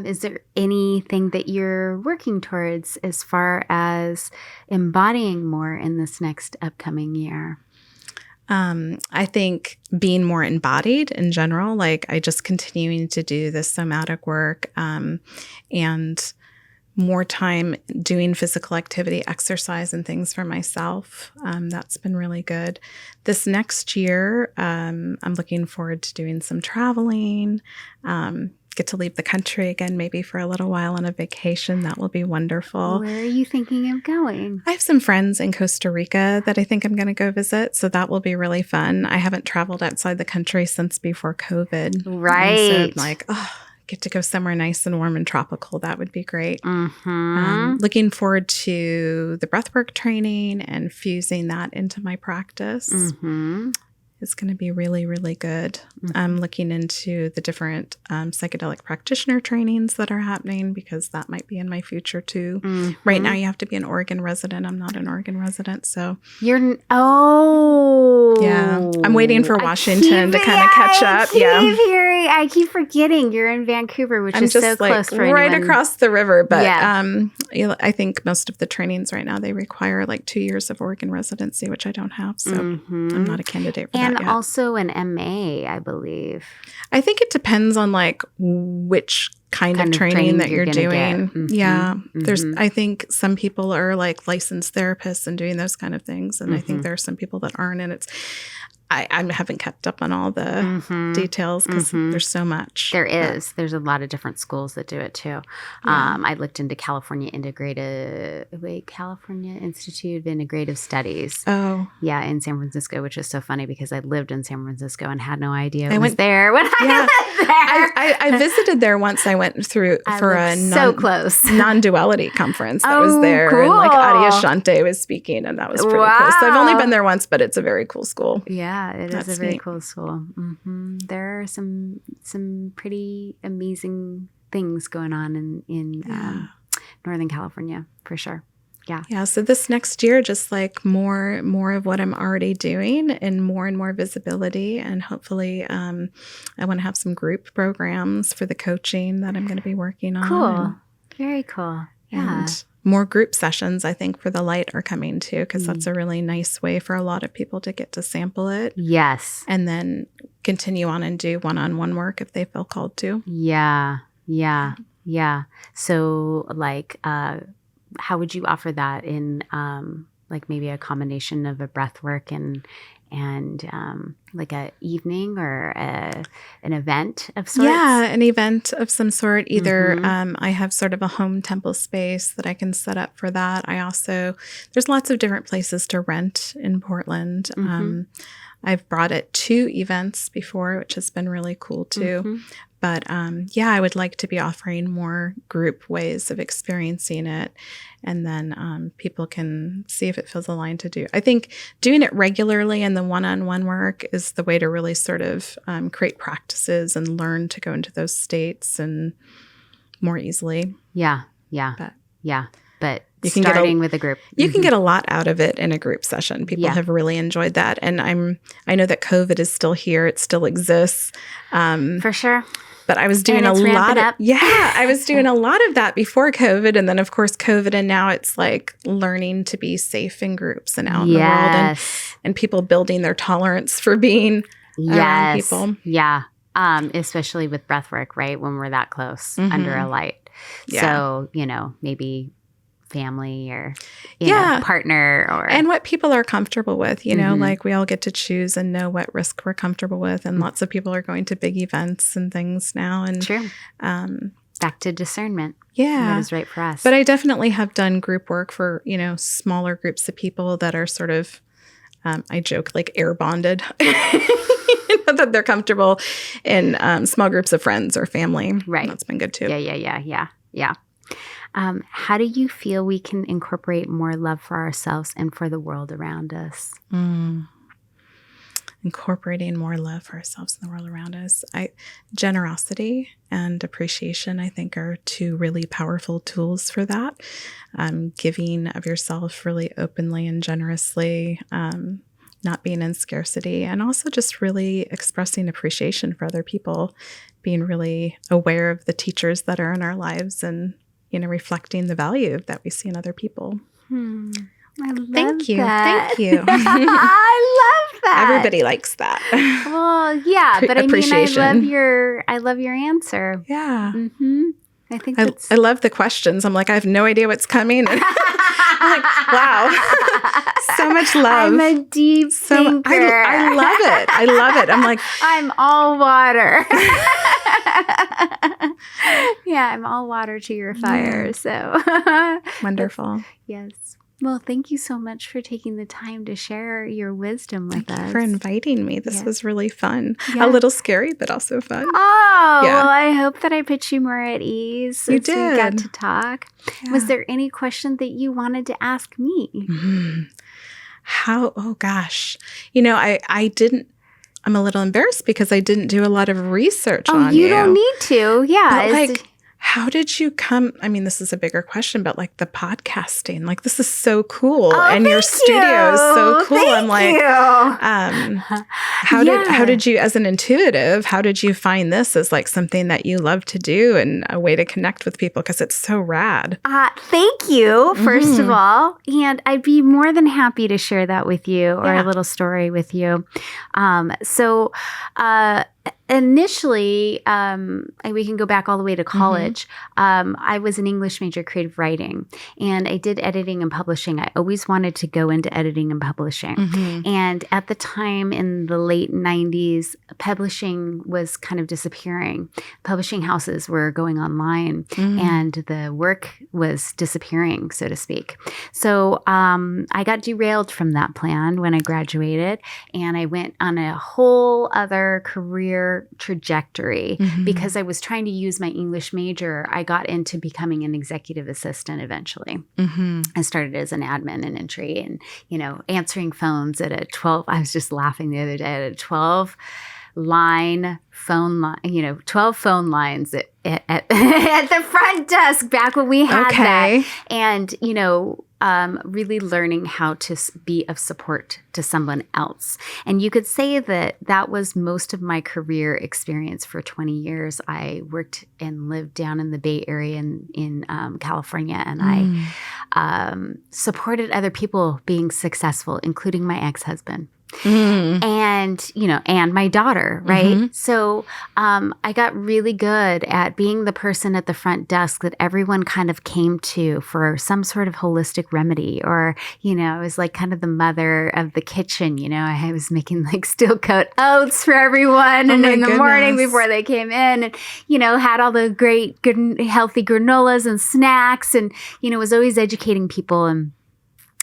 Is there anything that you're working towards as far as embodying more in this next upcoming year? I think being more embodied in general, like I just continuing to do this somatic work and more time doing physical activity, exercise, and things for myself. That's been really good. This next year, I'm looking forward to doing some traveling, get to leave the country again, maybe for a little while on a vacation. That will be wonderful. Where are you thinking of going? I have some friends in Costa Rica that I think I'm going to go visit. So that will be really fun. I haven't traveled outside the country since before COVID. Right. And so I'm like, get to go somewhere nice and warm and tropical. That would be great. Looking forward to the breathwork training and fusing that into my practice. It's going to be really, really good. I'm looking into the different psychedelic practitioner trainings that are happening because that might be in my future too. Right now, you have to be an Oregon resident. I'm not an Oregon resident, so yeah. I'm waiting for Washington to kind of catch up. I keep forgetting you're in Vancouver, which is so close for right anyone. Across the river. But I think most of the trainings right now they require like 2 years of Oregon residency, which I don't have, so I'm not a candidate for that yet. And also an MA, I believe. I think it depends on like which kind of training that you're doing. There's I think some people are like licensed therapists and doing those kind of things, and I think there are some people that aren't, and it's I haven't kept up on all the details because there's so much. There's a lot of different schools that do it too. I looked into California Institute of Integrative Studies. In San Francisco, which is so funny because I lived in San Francisco and had no idea it was there when I was there. I visited there once. I went through for a close non-duality conference that was there, and like Adyashanti was speaking, and that was pretty cool. So I've only been there once, but it's a very cool school. Yeah, it is a very cool school. There are some pretty amazing things going on in Northern California for sure. Yeah. So this next year, just like more of what I'm already doing and more visibility. And hopefully I want to have some group programs for the coaching that I'm going to be working on. Cool. Very cool. Yeah. And more group sessions, I think, for the light are coming too, because that's a really nice way for a lot of people to get to sample it. Yes. And then continue on and do one-on-one work if they feel called to. Yeah. So like, how would you offer that in like maybe a combination of a breath work and like a evening or an event of sorts? Yeah, an event of some sort. Either I have sort of a home temple space that I can set up for that. I also, there's lots of different places to rent in Portland. I've brought it to events before, which has been really cool too. But I would like to be offering more group ways of experiencing it. And then people can see if it feels aligned to do. I think doing it regularly and the one-on-one work is the way to really sort of create practices and learn to go into those states and more easily. But you can starting with a group. You can get a lot out of it in a group session. People have really enjoyed that. And I know that COVID is still here. It still exists. For sure. But I was doing I was doing a lot of that before COVID. And then, of course, COVID. And now it's like learning to be safe in groups and out in the world and people building their tolerance for being around people. Yeah. Especially with breath work, right? When we're that close under a light. So, maybe family or, you know, partner or. And what people are comfortable with, you know, like we all get to choose and know what risk we're comfortable with. And lots of people are going to big events and things now. And True. Back to discernment. Yeah. What is right for us. But I definitely have done group work for, you know, smaller groups of people that are sort of, I joke, like air bonded, that they're comfortable in small groups of friends or family. Right. And that's been good too. Yeah. How do you feel we can incorporate more love for ourselves and for the world around us? Incorporating more love for ourselves and the world around us. Generosity and appreciation, I think, are two really powerful tools for that. Giving of yourself really openly and generously, not being in scarcity, and also just really expressing appreciation for other people, being really aware of the teachers that are in our lives and, you know, reflecting the value that we see in other people. I love Thank you. that. Thank you. I love that. Everybody likes that. Well, yeah, but I mean, I love your answer. Yeah. I think that's... I love the questions. I'm like, I have no idea what's coming. I'm like, wow, so much love. I'm a deep thinker. I love it. I love it. I'm like, I'm all water. Yeah, I'm all water to your fire. So wonderful. Yes. Well, thank you so much for taking the time to share your wisdom with us. Thank you for inviting me. This was really fun. A little scary, but also fun. Oh, well, I hope that I put you more at ease you since did. we got to talk. Yeah. Was there any question that you wanted to ask me? Oh, gosh. You know, I didn't. I'm a little embarrassed because I didn't do a lot of research on you. You don't need to. Yeah. But how did you come? I mean, this is a bigger question, but like the podcasting, like this is so cool, and your studio is so cool. I'm like, how did you, as an intuitive, how did you find this as like something that you love to do and a way to connect with people? Because it's so rad. Thank you, first of all, and I'd be more than happy to share that with you or a little story with you. Initially, we can go back all the way to college. I was an English major, creative writing, and I did editing and publishing. I always wanted to go into editing and publishing. And at the time in the late 90s, publishing was kind of disappearing. Publishing houses were going online and the work was disappearing, so to speak. So I got derailed from that plan when I graduated, and I went on a whole other career trajectory because I was trying to use my English major. I got into becoming an executive assistant eventually. I started as an admin and entry and, you know, answering phones at a 12. I was just laughing the other day at a 12 phone line, 12 phone lines at the front desk back when we had that. And, really learning how to be of support to someone else. And you could say that was most of my career experience for 20 years. I worked and lived down in the Bay Area in California, and I supported other people being successful, including my ex-husband. And, and my daughter, right? So I got really good at being the person at the front desk that everyone kind of came to for some sort of holistic remedy, or, I was like kind of the mother of the kitchen, I was making like steel coat oats for everyone and in the morning before they came in, and, had all the great, good, healthy granolas and snacks, and, was always educating people, and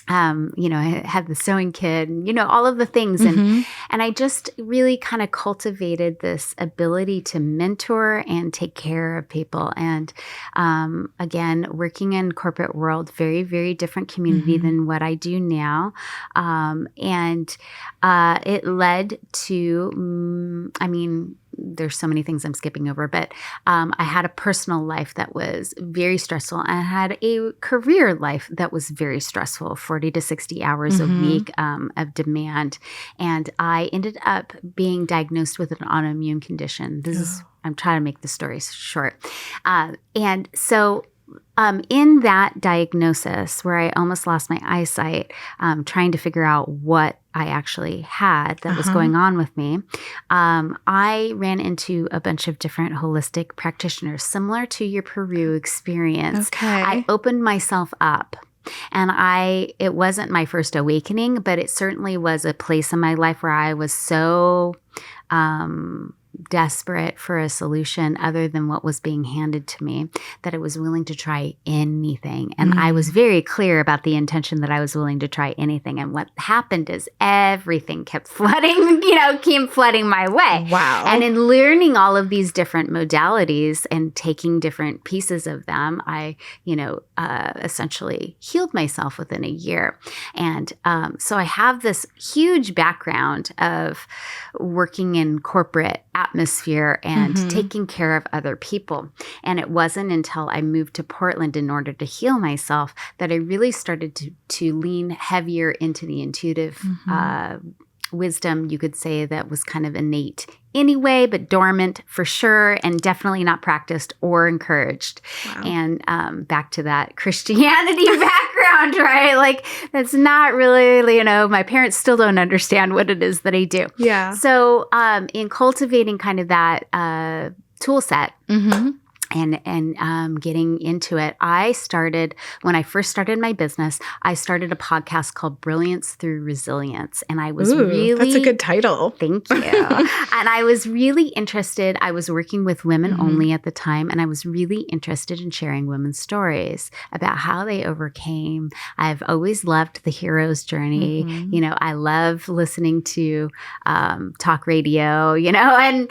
I had the sewing kit and, all of the things. And I just really kind of cultivated this ability to mentor and take care of people. And again, working in corporate world, very, very different community than what I do now. And it led to, there's so many things I'm skipping over, but I had a personal life that was very stressful. I had a career life that was very stressful, 40 to 60 hours a week of demand. And I ended up being diagnosed with an autoimmune condition. I'm trying to make the story short. And so in that diagnosis where I almost lost my eyesight, trying to figure out what I actually had that was going on with me, I ran into a bunch of different holistic practitioners, similar to your Peru experience. Okay. I opened myself up. And it wasn't my first awakening, but it certainly was a place in my life where I was so desperate for a solution other than what was being handed to me, that I was willing to try anything. And I was very clear about the intention that I was willing to try anything. And what happened is everything kept flooding, came flooding my way. Wow. And in learning all of these different modalities and taking different pieces of them, I, essentially healed myself within a year. And so I have this huge background of working in corporate atmosphere and taking care of other people. And it wasn't until I moved to Portland in order to heal myself that I really started to lean heavier into the intuitive wisdom, you could say, that was kind of innate anyway, but dormant for sure, and definitely not practiced or encouraged. Wow. And back to that Christianity background, right? Like, that's not really, my parents still don't understand what it is that I do. Yeah. So in cultivating kind of that tool set, and getting into it, when I first started my business, I started a podcast called Brilliance Through Resilience. And I was that's a good title. Thank you. And I was really interested. I was working with women only at the time, and I was really interested in sharing women's stories about how they overcame. I've always loved the hero's journey. I love listening to talk radio, and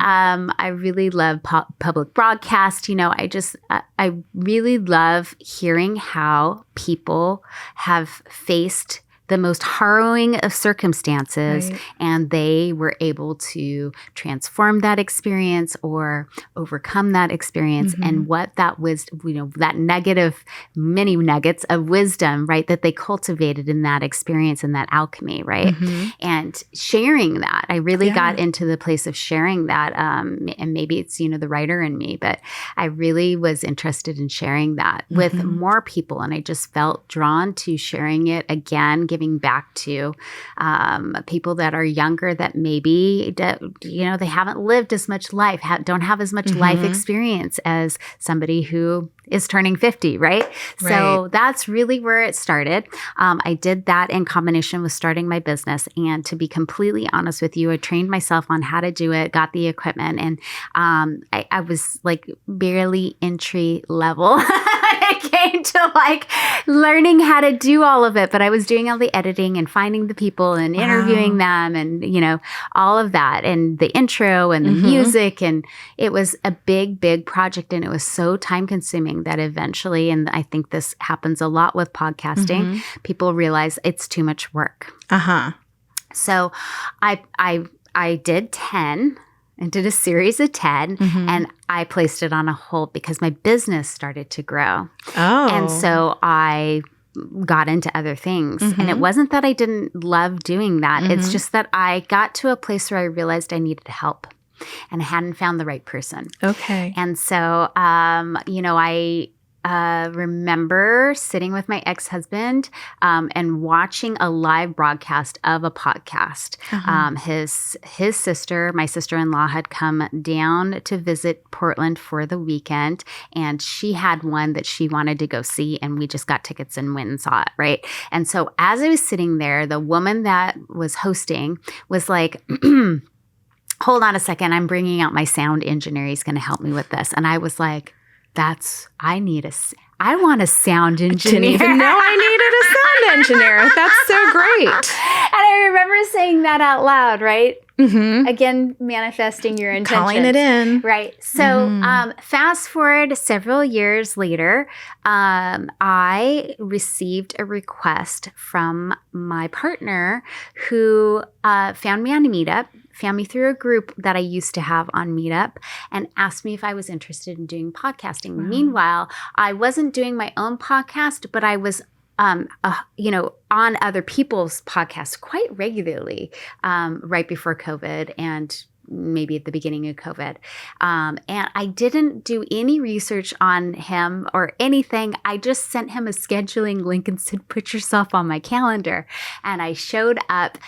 I really love public broadcast. I really love hearing how people have faced the most harrowing of circumstances, and they were able to transform that experience or overcome that experience, and what that was, that negative, many nuggets of wisdom, right, that they cultivated in that experience and that alchemy, right? And sharing that, I really got into the place of sharing that, and maybe it's, the writer in me, but I really was interested in sharing that with more people, and I just felt drawn to sharing it again, giving back to people that are younger that maybe, they haven't lived as much life, don't have as much life experience as somebody who is turning 50, right? So that's really where it started. I did that in combination with starting my business. And to be completely honest with you, I trained myself on how to do it, got the equipment, and I was like barely entry level. It came to learning how to do all of it, but I was doing all the editing and finding the people and interviewing them and, all of that, and the intro and the music. And it was a big, big project, and it was so time consuming that eventually, and I think this happens a lot with podcasting, people realize it's too much work. So I did 10 and did a series of 10, and I placed it on a hold because my business started to grow. And so I got into other things. And it wasn't that I didn't love doing that. It's just that I got to a place where I realized I needed help, and I hadn't found the right person. Okay. And so, I remember sitting with my ex-husband and watching a live broadcast of a podcast. His sister, my sister-in-law, had come down to visit Portland for the weekend, and she had one that she wanted to go see, and we just got tickets and went and saw it, right? And so as I was sitting there, the woman that was hosting was like, hold on a second, I'm bringing out my sound engineer. He's going to help me with this. And I was like, I want a sound engineer. I didn't even know I needed a sound engineer. That's so great. And I remember saying that out loud, right? Again, manifesting your intentions. Calling it in. Right. So fast forward several years later, I received a request from my partner who found me on a meetup, found me through a group that I used to have on Meetup, and asked me if I was interested in doing podcasting. Meanwhile, I wasn't doing my own podcast, but I was on other people's podcasts quite regularly right before COVID, and maybe at the beginning of COVID. And I didn't do any research on him or anything. I just sent him a scheduling link and said, put yourself on my calendar. And I showed up.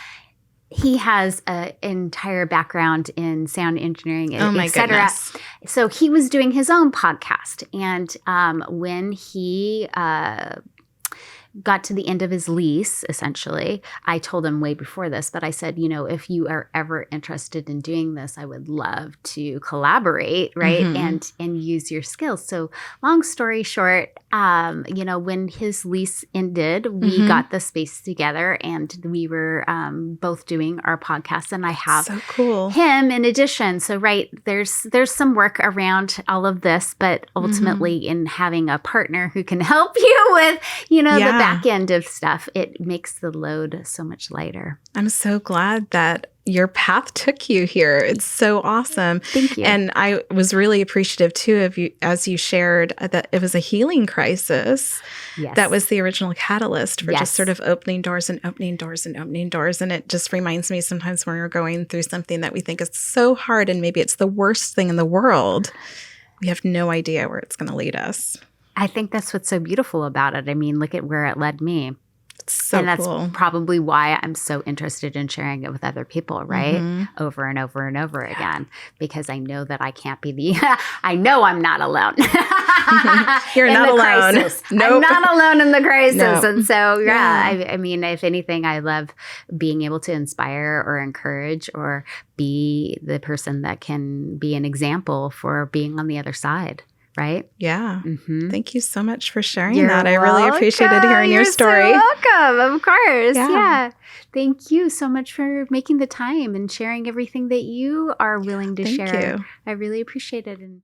He has an entire background in sound engineering, et cetera. Goodness. So he was doing his own podcast. And when he got to the end of his lease, essentially, I told him way before this, but I said, if you are ever interested in doing this, I would love to collaborate, right? And use your skills. So long story short, when his lease ended, we got the space together and we were both doing our podcast, and I have so cool. him in addition. So, right, there's some work around all of this, but ultimately in having a partner who can help you with, the back end of stuff, it makes the load so much lighter. I'm so glad that your path took you here. It's so awesome. Thank you. And I was really appreciative too of you as you shared that it was a healing crisis. Yes. That was the original catalyst for just sort of opening doors and opening doors and opening doors. And it just reminds me sometimes when we're going through something that we think is so hard and maybe it's the worst thing in the world, we have no idea where it's going to lead us. I think that's what's so beautiful about it. I mean, look at where it led me. It's so and that's cool. probably why I'm so interested in sharing it with other people, right? Over and over and over again, because I know that I can't be I know I'm not alone. You're not alone. Crisis. Nope. I'm not alone in the crisis. No. And so, I mean, if anything, I love being able to inspire or encourage or be the person that can be an example for being on the other side. Right? Yeah. Thank you so much for sharing You're that. welcome. I really appreciated hearing your story. You're so welcome. Of course. Yeah. Thank you so much for making the time and sharing everything that you are willing to share. Thank you. I really appreciate it. And